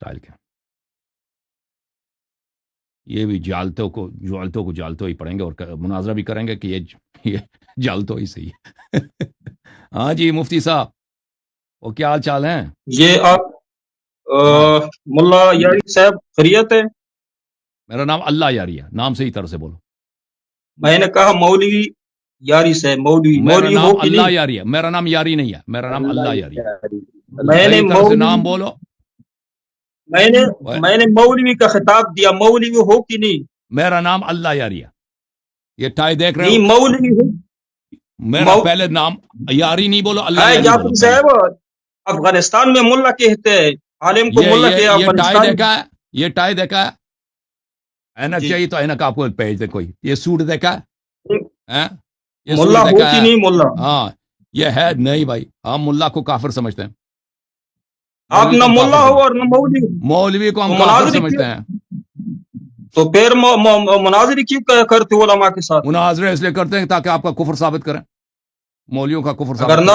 مسائل کے. یہ بھی جالتوں کو جالتوں ہی پڑھیں گے اور مناظرہ بھی کریں گے کہ یہ جالتوں ہی صحیح ہے. ہاں جی مفتی صاحب، وہ کیا حال چال ہیں؟ یہ آپ ملا یاری صاحب خیریت ہے؟ میرا نام اللہ یاری ہے، نام صحیح طرح سے بولو. میں نے کہا مولوی یاری صاحب، میرا مولوی نام ہو کہ اللہ نہیں؟ یاری ہے، میرا نام یاری نہیں ہے، میرا نام اللہ یاری ہے. میں نے صحیح طرح سے نام بولو. میں نے مولوی کا خطاب دیا، مولوی ہو کہ نہیں؟ میرا نام اللہ یاری ہے. یہ ٹائی دیکھ رہے ہو؟ نہیں مولوی ہو. میرا پہلے نام یاری نہیں بولو، اللہ یاری بولو جعفر پہلے. صاحب افغانستان میں ملا کہتے ہیں، عالم کو ملا کہ یہ ٹائی افغانستان. دیکھا ہے؟ یہ ٹائی دیکھا ہے؟ اینک چاہیے تو اینک آپ کو بھیج دے کوئی. یہ سوٹ دیکھا ہے؟ یہ ملا سوٹ ہو دیکھا کہ ہے؟ نہیں ملا؟ ہاں یہ ہے نہیں بھائی، ہم ملا کو کافر سمجھتے ہیں. آپ مولوی نہ کو ہم ملا کافر ہو اور نہ مولوی ہو، مولوی کو ہم تو کافر مناظر سمجھتے کیوں؟ ہیں. تو پھر مناظر کیوں کرتے ہو علماء کے ساتھ؟ مناظرے اس لیے کرتے ہیں تاکہ آپ کا کفر ثابت کریں، مولویوں کا کفر اگر ثابت کریں.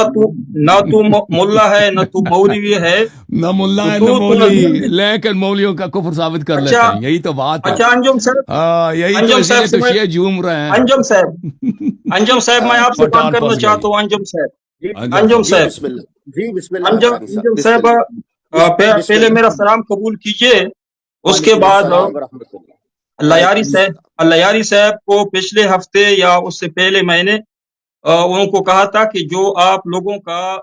نہ تو ملا ہے نہ تو مولوی ہے نہ ملا ہے تو نہ مولوی، نظیر. لیکن مولویوں کا کفر ثابت کر اچھا لیتے ہیں. یہی تو بات ہے. اچھا انجم صاحب، ہاں یہی تو، انجم اسی صاحب لیے سے تو میں شیعہ جھوم رہے ہیں. انجم صاحب میں آپ سے بات پٹھان کرنا پھنس گیا جی. چاہتا ہوں. انجم صاحب، انجم انجم صاحب جی صاحب، بسم اللہ، جی بسم اللہ قاری صاحب، انجم بسم صاحب اللہ، بسم پہلے میرا اللہ. سلام قبول کیجئے. اس کے وعلیکم بعد السلام ورحمۃ اللہ. اللہ یاری صاحب کو پچھلے ہفتے یا اس سے پہلے میں نے ان کو کہا تھا کہ جو آپ لوگوں کا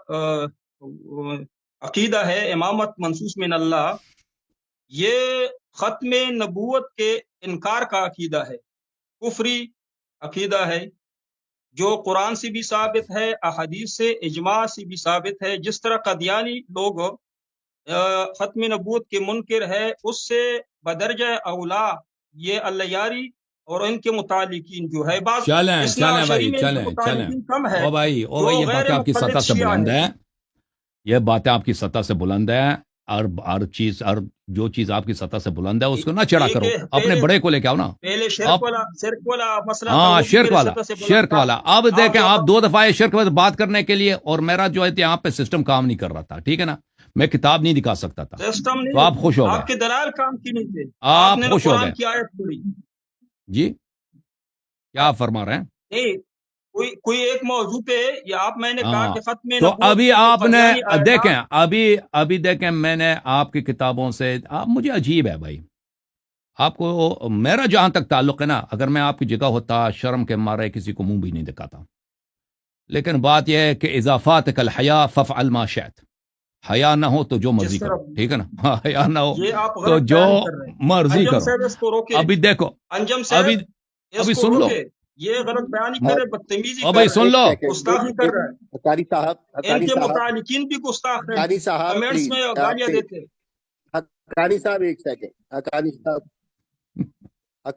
عقیدہ ہے امامت منصوص من اللہ، یہ ختم نبوت کے انکار کا عقیدہ ہے، کفری عقیدہ ہے، جو قرآن سے بھی ثابت ہے، احادیث سے، اجماع سے بھی ثابت ہے. جس طرح قادیانی لوگ ختم نبوت کے منکر ہے، اس سے بدرجہ اولا یہ اللہ یاری اور ان کے متعلقین جو ہے، بعض چلیں شریع بھائی، میں ان کے چلیں. متعلقین کم ہے او بھائی جو یہ غیر باتیں آپ کی سطح مقلد سے شیعہ بلند ہے. ہے. یہ باتیں آپ کی سطح سے بلند ہے، اور جو چیز آپ کی سطح سے بلند ہے اس کو نہ چڑھا کرو. اپنے بڑے کو لے کے آؤ نا. پہلے آپ شرک والا مسئلہ تھا، ہاں وہ بھی شرک میرے والا، سطح سے بلند شرک تھا. والا. اب دیکھیں جو آپ 2 دفعہ یہ شرک والا بات کرنے کے لیے، اور میرا جو ہے یہاں پہ سسٹم کام نہیں کر رہا تھا، ٹھیک ہے نا، میں کتاب نہیں دکھا سکتا تھا. سسٹم تو آپ نہیں، خوش ہو گئے، آپ کے دلائل کام کی نہیں تھے، آپ آپ نے خوش ہو قرآن گئے. کی آیت پڑھی. جی کیا آپ فرما رہے ہیں؟ نہیں، کوئی ایک موضوع پہ یا آپ، میں نے کہا ہاں کہ ختم تو نبوت ابھی کے جو آپ نے قادیانی آیا دیکھیں، تھا. ابھی دیکھیں، میں نے آپ کی کتابوں سے مجھے عجیب ہے بھائی. آپ کو میرا جہاں تک تعلق ہے نا، اگر میں آپ کی جگہ ہوتا شرم کے مارے کسی کو منہ بھی نہیں دکھاتا. لیکن بات یہ ہے کہ اضافات کل حیا ففعل ما شئت. حیا نہ ہو تو جو مرضی جس کرو، طرح ٹھیک ہے نا. حیا نہ ہو یہ آپ تو غلط جو بیان کر رہے ہیں. مرضی انجم کرو. صاحب اس کو روکے، ابھی دیکھو، انجم صاحب ابھی اس کو سن لو. روکے. یہ غلط بیان ہی کرے، بدتمیزی او کر بھائی رہا سن ہے، لو. گستاخی کر رہا ہے. قاری صاحب، ان قاری کے صاحب، متعلقین بھی گستاخ ہیں، قاری صاحب کمنٹس پلیز، میں آپ گالیاں سے دیتے ہیں. قاری صاحب ایک سیکنڈ،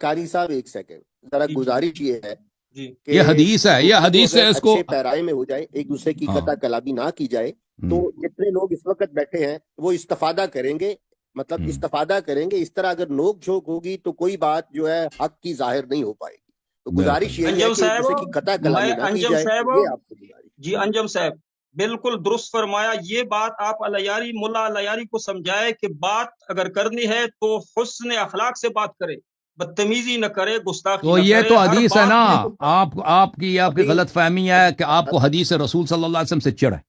قاری صاحب ایک سیکنڈ، ذرا جی گزارش یہ ہے جی کہ یہ حدیث ہے، یہ گفتگو حدیث اگر ہے، اس کو اچھے پیرائے میں ہو جائے، ایک دوسرے کی ہاں قطع کلامی نہ کی جائے، تو جتنے لوگ اس وقت بیٹھے ہیں وہ استفادہ کریں گے، مطلب استفادہ کریں گے. اس طرح اگر نوک جھوک ہوگی تو کوئی بات جو ہے حق کی ظاہر نہیں ہو پائے گی. تو بالکل گزارش یہی ہے انجم کہ ایک دوسرے کی صاحب، قطع میں کلامی نہ کی انجم جائے، صاحب، یہ آپ سے گزارش. جی انجم صاحب بالکل درست فرمایا. یہ بات آپ علیاری ملا علیاری کو سمجھائے کہ بات اگر کرنی ہے تو حسن اخلاق سے بات کرے، بدتمیزی نہ کرے، گستاخی تو نہ یہ کرے. تو ہر حدیث ہے نا. بات میں آپ کی غلط فہمی ہے کہ آپ کو حدیث رسول صلی اللہ علیہ وسلم سے چڑھ ہے.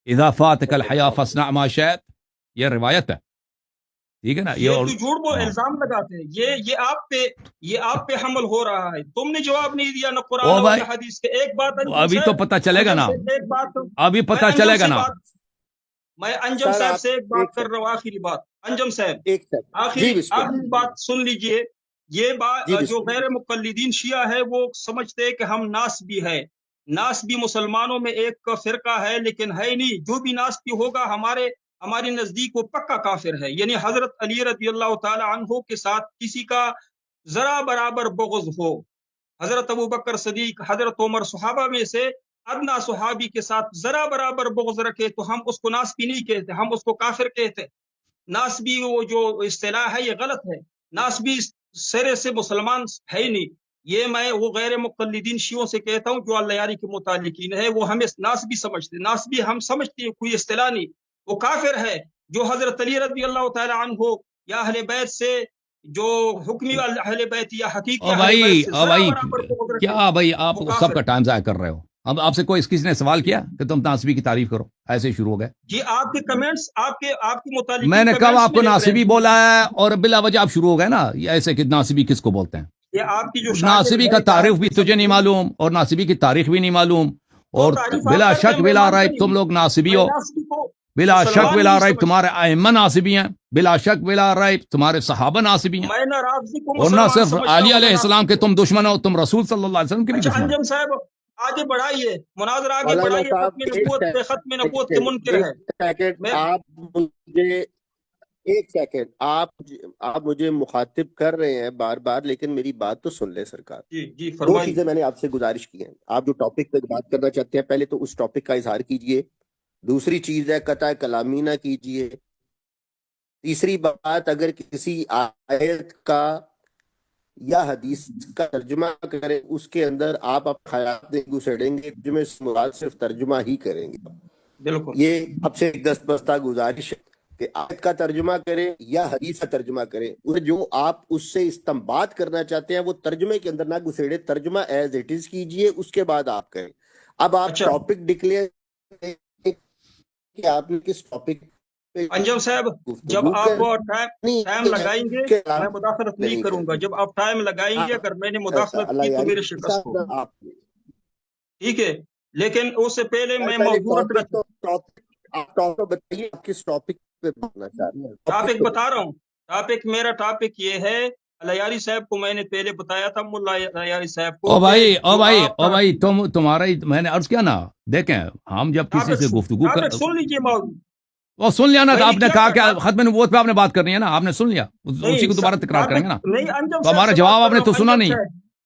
اذا فاتک الحیا فاصنع ما شئت، یہ روایت ہے، ٹھیک ہے نا. یہ تو جھوٹ بول الزام لگاتے ہیں. یہ آپ پہ حمل ہو رہا ہے. تم نے جواب نہیں دیا، نہ قرآن او اور بھائی نہ حدیث کے. ایک بات انجم ابھی تو صاحب، پتہ چلے گا انجم نا، سے ایک بات، ابھی میں پتہ انجم چلے گا سے نا. بات، میں انجم سر صاحب آپ سے ایک بات ایک کر رہا ہوں، آخری بات. انجم صاحب ایک سیکنڈ، جی بسم اللہ. آخری بات سن لیجئے. یہ بات جی جو بسم اللہ. غیر مقلدین شیعہ ہے وہ سمجھتے کہ ہم ناسبی ہے. ناسبی مسلمانوں میں ایک فرقہ ہے، لیکن ہے نہیں. جو بھی ناسبی ہوگا ہماری نزدیک وہ پکا کافر ہے. یعنی حضرت علی رضی اللہ تعالی عنہ کے ساتھ کسی کا ذرا برابر بغض ہو، حضرت ابو بکر صدیق، حضرت عمر، صحابہ میں سے ادنا صحابی کے ساتھ ذرا برابر بغض رکھے تو ہم اس کو ناسبی نہیں کہتے، ہم اس کو کافر کہتے. ناسبی وہ جو اصطلاح ہے یہ غلط ہے. ناسبی سرے سے مسلمان ہے ہی نہیں. یہ میں وہ غیر مقلدین شیعوں سے کہتا ہوں جو اللہ یاری کے متعلقین ہے، وہ ہمیں ناسبی سمجھتے. ناسبی ہم سمجھتے ہیں کوئی اصطلاح نہیں، وہ کافر ہے. جو حضرت علی رضی اللہ تعالی عنہ یا اہل بیت سے جو حکمی اہل بیت یا حقیقی اہل بیت سے ذرا برابر کو اگر کیا بھائی آپ وہ سب کافر کا ٹائم ضائع کر رہے ہو. اب آپ سے کوئی کسی نے سوال کیا کہ تم ناصبی کی تعریف کرو؟ ایسے شروع ہو گئے. جی آپ کے کمنٹس آپ کے متعلق میں نے کب آپ کو ناصبی بولا ہے؟ اور بلا وجہ آپ شروع ہو گئے نا یہ ایسے کہ ناصبی کس کو بولتے ہیں. یہ آپ کی جو ناصبی کا تعریف بھی تجھے نہیں معلوم اور ناصبی کی تاریخ بھی نہیں معلوم اور بلا شک بلا ریب تم لوگ ناصبی ہو. بلا شک بلا ریب تمہارے ائمہ ناصبی ہیں. بلا شک بلا ریب تمہارے صحابہ ناصبی ہیں. اور نہ صرف علی علیہ السلام کے تم دشمن ہو، تم رسول صلی اللہ علیہ وسلم کے بھی دشمن ہو. انجم صاحب آگے بڑھائیے، مناظرہ آگے بڑھائیے. ختم نبوت کے منکر ہے. ایک سیکنڈ آپ مجھے مخاطب کر رہے ہیں بار بار، لیکن میری بات تو سن لیں سرکار. جی دو چیزیں میں نے آپ سے گزارش کی ہیں. آپ جو ٹاپک پہ بات کرنا چاہتے ہیں پہلے تو اس ٹاپک کا اظہار کیجئے. دوسری چیز ہے قطع کلامی نہ کیجئے. تیسری بات، اگر کسی آیت کا یا حدیث کا ترجمہ کریں اس کے اندر آپ خیالات نہیں گھسڑیں گے، ترجمے سے مراد صرف ترجمہ ہی کریں گے. بالکل یہ آپ سے ایک دستبستہ گزارش ہے کہ آیت کا ترجمہ کریں یا حدیث کا ترجمہ کریں، اور جو آپ اس سے استنباط کرنا چاہتے ہیں وہ ترجمے کے اندر نہ گھسیڑے، ترجمہ ایز اٹ از کیجئے، اس کے بعد آپ کریں. اب آپ ٹاپک ڈکلیئر کہ آپ نے کس ٹاپک پہ. انجم صاحب جب آپ ٹائم لگائیں گے میں مداخلت نہیں کروں گا. جب آپ ٹائم لگائیں گے اگر میں نے مداخلت کی تو میرے شکست ہوگی، ٹھیک ہے. لیکن اس سے پہلے میں موضوع بتائیے آپ کس ٹاپک پہ بولنا چاہ رہے ہیں. ٹاپک بتا رہا ہوں. میرا ٹاپک یہ ہے، الیاری صاحب کو میں نے پہلے بتایا تھا، ملا الیاری صاحب کو. او بھائی تمہارا میں نے عرض کیا نا، دیکھیں ہم جب کسی سے گفتگو کر سن لیجیے موضوع وہ سن لیا نا، آپ نے کہا کہ ختم نبوت پہ آپ نے بات کرنی ہے نا، آپ نے سن لیا، اسی کو دوبارہ تکرار کریں گے نا. تو ہمارا جواب آپ نے تو سنا نہیں.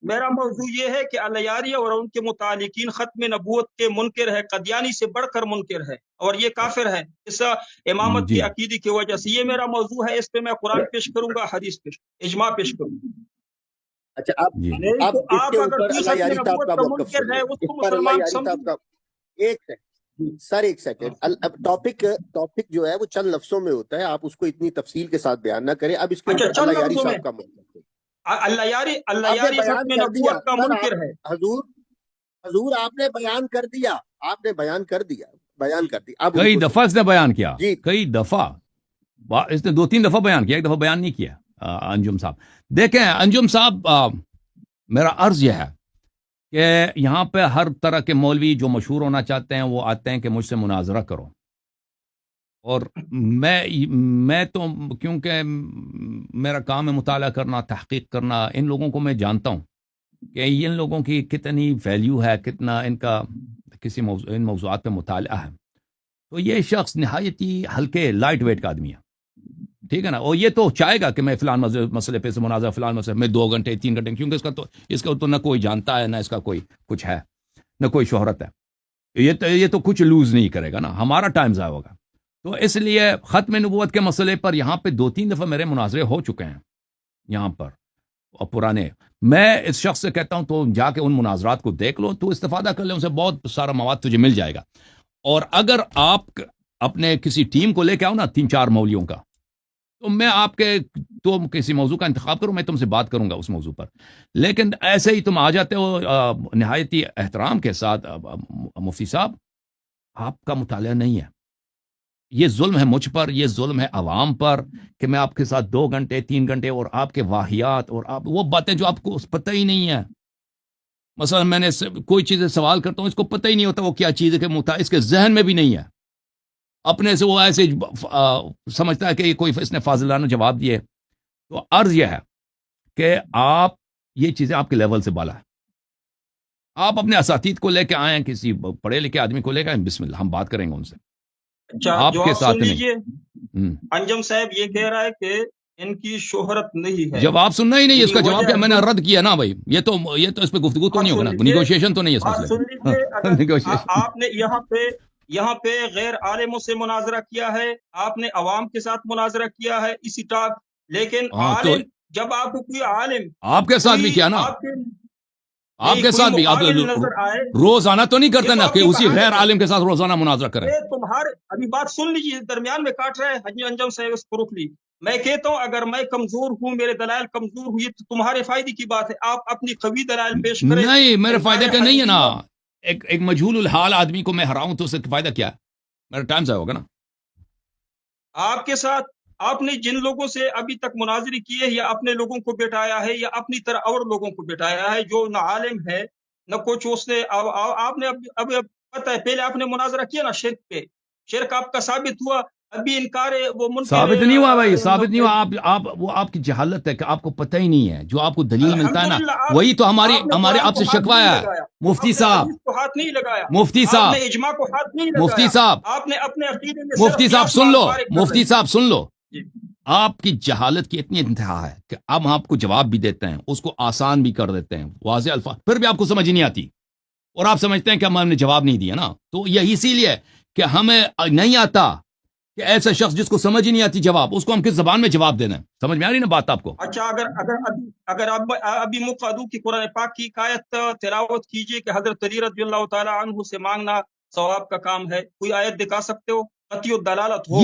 میرا موضوع یہ ہے کہ الیاری اور ان کے متعلقین ختم نبوت کے منکر ہے، قدیانی سے بڑھ کر منکر ہے اور یہ کافر ہے اس امامت کی عقیدے کی وجہ سے. یہ میرا موضوع ہے، اس پہ میں قرآن پیش کروں گا، حدیث پیش، اجماع پیش کروں گا. اچھا آپ اگر الیاری صاحب کا موقف ہے اس پر الیاری صاحب کا ایک سیکنڈ ٹاپک جو ہے وہ چند لفظوں میں ہوتا ہے، آپ اس کو اتنی تفصیل کے ساتھ بیان نہ کریں. اب اس کے اوپر الیاری صاحب کا موقف ہے. الیاری ختم نبوت کا منکر ہے. حضور آپ نے بیان کر دیا. کئی دفعہ اس نے بیان کیا، کئی دفعہ اس نے 2-3 دفعہ بیان کیا، ایک دفعہ بیان نہیں کیا. انجم صاحب دیکھیں، انجم صاحب میرا عرض یہ ہے کہ یہاں پہ ہر طرح کے مولوی جو مشہور ہونا چاہتے ہیں وہ آتے ہیں کہ مجھ سے مناظرہ کرو. اور میں تو کیونکہ میرا کام ہے مطالعہ کرنا، تحقیق کرنا، ان لوگوں کو میں جانتا ہوں کہ ان لوگوں کی کتنی ویلیو ہے، کتنا ان کا ان موضوعات پہ مطالعہ ہے. تو یہ شخص نہایت ہی ہلکے لائٹ ویٹ کا آدمی ہے، ٹھیک ہے نا. اور یہ تو چاہے گا کہ میں فلان مسئلے پہ سے مناظرہ، فلان مسئلے میں 2 گھنٹے 3 گھنٹے، کیونکہ اس کا تو نہ کوئی جانتا ہے، نہ اس کا کوئی کچھ ہے، نہ کوئی شہرت ہے. یہ تو کچھ لوز نہیں کرے گا نا، ہمارا ٹائم ضائع ہوگا. تو اس لیے ختم نبوت کے مسئلے پر یہاں پہ 2-3 دفعہ میرے مناظرے ہو چکے ہیں یہاں پر اور پرانے. میں اس شخص سے کہتا ہوں تو جا کے ان مناظرات کو دیکھ لو، تو استفادہ کر لیں، ان سے بہت سارا مواد تجھے مل جائے گا. اور اگر آپ اپنے کسی ٹیم کو لے کے آؤ نا 3-4 مولیوں کا، تو میں آپ کے تو کسی موضوع کا انتخاب کروں، میں تم سے بات کروں گا اس موضوع پر. لیکن ایسے ہی تم آ جاتے ہو نہایتی احترام کے ساتھ. مفتی صاحب آپ کا مطالعہ نہیں ہے، یہ ظلم ہے مجھ پر، یہ ظلم ہے عوام پر کہ میں آپ کے ساتھ 2 گھنٹے 3 گھنٹے اور آپ کے واہیات اور آپ وہ باتیں جو آپ کو پتہ ہی نہیں ہے. مثلا میں نے کوئی چیزیں سوال کرتا ہوں، اس کو پتہ ہی نہیں ہوتا وہ کیا چیز ہے، اس کے ذہن میں بھی نہیں ہے. اپنے سے وہ ایسے سمجھتا ہے کہ کوئی اس نے فاضلانہ جواب دیے. تو عرض یہ ہے کہ آپ یہ چیزیں آپ کے لیول سے بالا ہے. آپ اپنے اساتید کو لے کے آئیں، کسی پڑھے لکھے آدمی کو لے کے آئیں، بسم اللہ، ہم بات کریں گے ان سے. آپ کے ساتھ نہیں. انجم صاحب یہ کہہ رہا ہے کہ ان کی شہرت نہیں ہے. جواب سننا ہی نہیں، اس کا جواب کیا میں نے رد کیا نا بھائی. یہ تو اس پہ گفتگو تو نہیں ہوگا نا، نیگوشیشن تو نہیں ہے. آپ نے یہاں پہ غیر عالموں سے مناظرہ کیا ہے، آپ نے عوام کے ساتھ مناظرہ کیا ہے اسی ٹاک. لیکن عالم جب آپ کو کوئی عالم آپ کے ساتھ بھی کیا نا، آپ کے ساتھ بھی آپ نظر آئے روزانہ تو نہیں کرتے نا آپ کہ کی اسی کہانی غیر ہے۔ عالم کے ساتھ روزانہ مناظرہ کریں؟ تمہارے ابھی بات سن لیجیے، درمیان میں کاٹ رہے حجی انجم صاحب اس کو رک لی۔ میں کہتا ہوں اگر میں کمزور ہوں، میرے دلائل کمزور ہوئی تو تمہارے فائدے کی بات ہے، آپ اپنی قوی دلائل پیش کریں۔ نہیں، میرے انکار فائدے کا نہیں ہے نا، حقیقت- ایک مجہول الحال آدمی کو میں ہراؤں تو اس سے فائدہ کیا ہے؟ میرا ٹائم ضائع ہوگا نا۔ آپ کے ساتھ آپ نے جن لوگوں سے ابھی تک مناظری کی ہے، یا اپنے لوگوں کو بٹایا ہے یا اپنی طرح اور لوگوں کو بٹایا ہے جو نہ عالم ہے نہ کچھ، اس نے آپ نے اب پتہ ہے، پہلے آپ نے مناظرہ کیا نا شرک پہ، شرک آپ کا ثابت ہوا، ابھی انکار وہ منکر ثابت نہیں ہوا بھائی، ثابت نہیں ہوا۔ وہ آپ کی جہالت ہے کہ آپ کو پتہ ہی نہیں ہے، جو آپ کو دلیل ملتا ہے نا الحمدللہ، وہی تو آپ نے ہمارے قرآن آپ سے کو ہاتھ شکوہ نہیں ہے۔ لگایا، مفتی آپ نے صاحب، حدیث کو ہاتھ نہیں لگایا، مفتی آپ صاحب، نے اجماع کو ہاتھ نہیں مفتی لگایا، صاحب، آپ نے اپنے عقیدے میں مفتی صرف صاحب قیاس سن لو، فارغ کر مفتی رہے صاحب سن لو، ہیں۔ جی۔ آپ کی جہالت کی اتنی انتہا ہے کہ اب ہم آپ کو جواب بھی دیتے ہیں، اس کو آسان بھی کر دیتے ہیں، واضح الفاظ، پھر بھی آپ کو سمجھ نہیں آتی، اور آپ سمجھتے ہیں کہ ہم نے جواب نہیں دیا نا۔ تو یہی اسی لیے کہ ہمیں نہیں آتا کہ ایسا شخص جس کو سمجھ ہی نہیں آتی جواب، اس کو ہم کس زبان میں جواب دینا ہے؟ سمجھ میں آ رہی نا بات آپ کو؟ اچھا، اگر ابھی مقادو کی قرآن پاک کی آیت تلاوت کیجئے کہ حضرت علی رضی اللہ تعالی عنہ سے مانگنا ثواب کا کام ہے، کوئی آیت دکھا سکتے ہو؟ قطعی الدلالت ہو،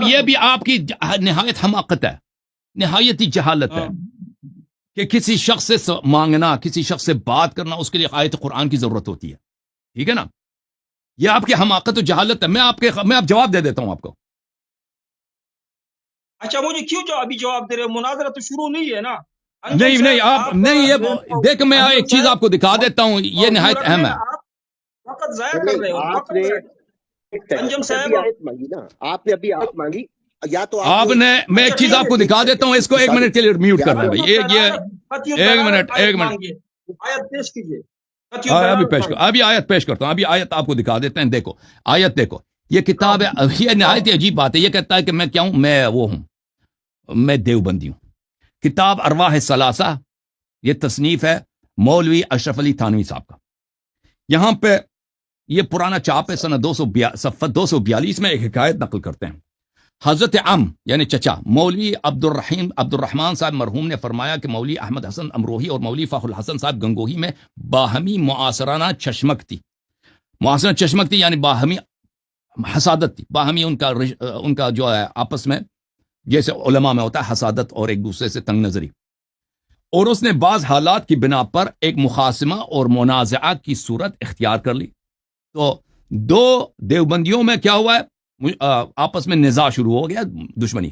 یہ بھی آپ کی نہایت حماقت ہے، نہایت ہی جہالت ہے کہ کسی شخص سے مانگنا، کسی شخص سے بات کرنا، اس کے لیے آیت قرآن کی ضرورت ہوتی ہے، ٹھیک ہے نا؟ یہ آپ کی حماقت و جہالت ہے۔ میں آپ جواب دے دیتا ہوں آپ کو۔ اچھا مجھے کیوں ابھی جواب دے رہے ہو؟ مناظرہ تو شروع نہیں ہے نا۔ نہیں آپ نہیں، یہ دیکھ میں ایک چیز آپ کو دکھا دیتا ہوں، یہ نہایت اہم ہے۔ آپ وقت ضائع کر رہے ہو، آپ نے انجم صاحب ابھی آیت مانگی نا، آپ نے ابھی آیت مانگی، یا تو آپ نے، میں ایک چیز آپ کو دکھا دیتا ہوں، اس کو ایک منٹ کے لیے میوٹ کرنا ہے بھائی، یہ ایک منٹ آیت پیش کیجیے۔ ابھی آیت پیش کرتا ہوں، ابھی آیت آپ کو دکھا دیتے ہیں۔ دیکھو آیت، دیکھو یہ کتاب ہے، یہ نہایت ہی عجیب بات ہے۔ یہ کہتا ہے کہ میں کیا ہوں، میں وہ ہوں، میں دیوبندی ہوں۔ کتاب ارواح ثلاثہ، یہ تصنیف ہے مولوی اشرف علی تھانوی صاحب کا۔ یہاں پہ یہ پرانا چاپ ہے، سنہ 242 میں ایک حکایت نقل کرتے ہیں۔ حضرت یعنی چچا مولوی عبد الرحمن صاحب مرحوم نے فرمایا کہ مولوی احمد حسن امروہی اور مولوی فخر الحسن صاحب گنگوہی میں باہمی معاصرانہ چشمک تھی۔ معاصرانہ چشمک تھی یعنی باہمی حسادت تھی، باہمی ان کا جو ہے آپس میں، جیسے علماء میں ہوتا ہے حسادت اور ایک دوسرے سے تنگ نظری، اور اس نے بعض حالات کی بنا پر ایک مخاصمہ اور منازعہ کی صورت اختیار کر لی۔ تو دو دیوبندیوں میں کیا ہوا ہے، آپس میں نزاع شروع ہو گیا، دشمنی،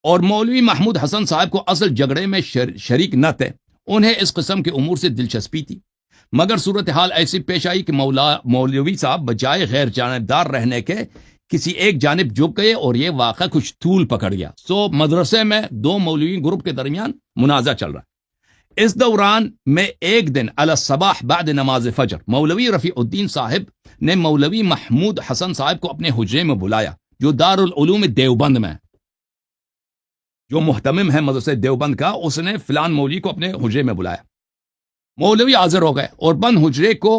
اور مولوی محمود حسن صاحب کو اصل جھگڑے میں شریک نہ تھے، انہیں اس قسم کے امور سے دلچسپی تھی، مگر صورتحال ایسی پیش آئی کہ مولوی صاحب بجائے غیر جانبدار رہنے کے کسی ایک جانب جھک گئے، اور یہ واقعہ کچھ طول پکڑ گیا۔ مدرسے میں دو مولوی گروپ کے درمیان منازع چل رہا ہے۔ اس دوران میں ایک دن علی الصباح بعد نماز فجر مولوی رفیع الدین صاحب نے مولوی محمود حسن صاحب کو اپنے حجرے میں بلایا، جو دارالعلوم دیوبند میں، جو محتمم ہے مدرسہ دیوبند کا، اس نے فلان مولوی کو اپنے حجرے میں بلایا۔ مولوی حاضر ہو گئے اور بند حجرے کو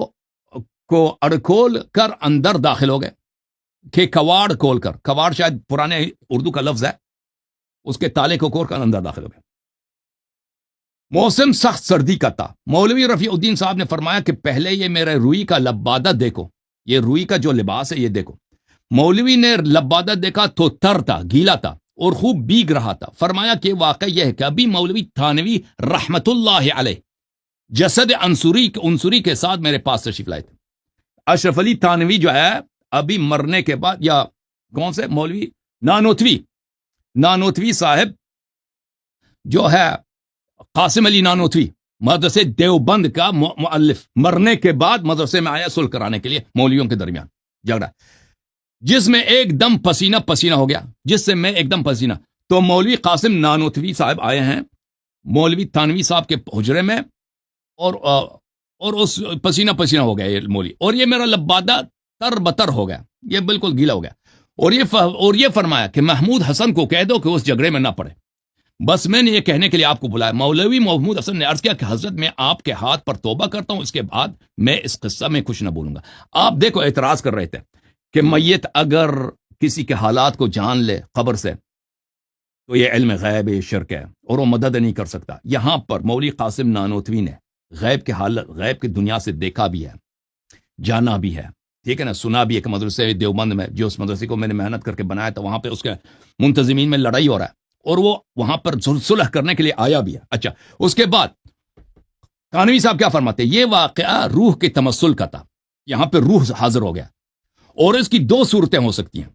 اڑکول کر اندر داخل ہو گئے، کہ کواڑ کھول کر، کواڑ شاید پرانے اردو کا لفظ ہے، اس کے تالے کو کھول کر اندر داخل ہو گئے۔ موسم سخت سردی کا تھا۔ مولوی رفیع الدین صاحب نے فرمایا کہ پہلے یہ میرے روئی کا لبادہ دیکھو، یہ روئی کا جو لباس ہے یہ دیکھو۔ مولوی نے لبادہ دیکھا تو تر تھا، گیلا تھا اور خوب بیگ رہا تھا۔ فرمایا کہ واقع یہ ہے کہ ابھی مولوی تھانوی رحمت اللہ علیہ جسد انصری کے ساتھ میرے پاس تشریف لائے تھے۔ اشرف علی تھانوی جو ہے ابھی مرنے کے بعد، یا کون سے مولوی نانوتوی صاحب جو ہے، قاسم علی نانوتوی مدرسے دیوبند کا مؤلف، مرنے کے بعد مدرسے میں آیا صلح کرانے کے لیے مولویوں کے درمیان جھگڑا، جس میں ایک دم پسینہ ہو گیا، جس سے میں ایک دم پسینہ۔ تو مولوی قاسم نانوتوی صاحب آئے ہیں مولوی تھانوی صاحب کے حجرے میں، اور اس پسینہ ہو گیا یہ مولوی، اور یہ میرا لبادہ تر بتر ہو گیا، یہ بالکل گیلا ہو گیا، اور یہ فرمایا کہ محمود حسن کو کہہ دو کہ اس جھگڑے میں نہ پڑے۔ بس میں نے یہ کہنے کے لیے آپ کو بلایا۔ مولوی محمود حسن نے عرض کیا کہ حضرت میں آپ کے ہاتھ پر توبہ کرتا ہوں، اس کے بعد میں اس قصہ میں کچھ نہ بولوں گا۔ آپ دیکھو اعتراض کر رہے تھے کہ میت اگر کسی کے حالات کو جان لے قبر سے تو یہ علم غیب، یہ شرک ہے اور وہ مدد نہیں کر سکتا۔ یہاں پر مولوی قاسم نانوتوی نے غیب کے حالت، غیب کی دنیا سے دیکھا بھی ہے، جانا بھی ہے، ٹھیک ہے نا، سنا بھی ہے کہ مدرسے دیوبند میں، جو اس مدرسے کو میں نے محنت کر کے بنایا تھا، وہاں پہ اس کے منتظمین میں لڑائی ہو رہا ہے اور وہ وہاں پر صلح کرنے کے لیے آیا بھی ہے. اچھا، اس کے بعد کانوی صاحب کیا فرماتے ہیں؟ یہ واقعہ روح کے تمثل کا تھا، یہاں پہ روح حاضر ہو گیا، اور اس کی دو صورتیں ہو سکتی ہیں.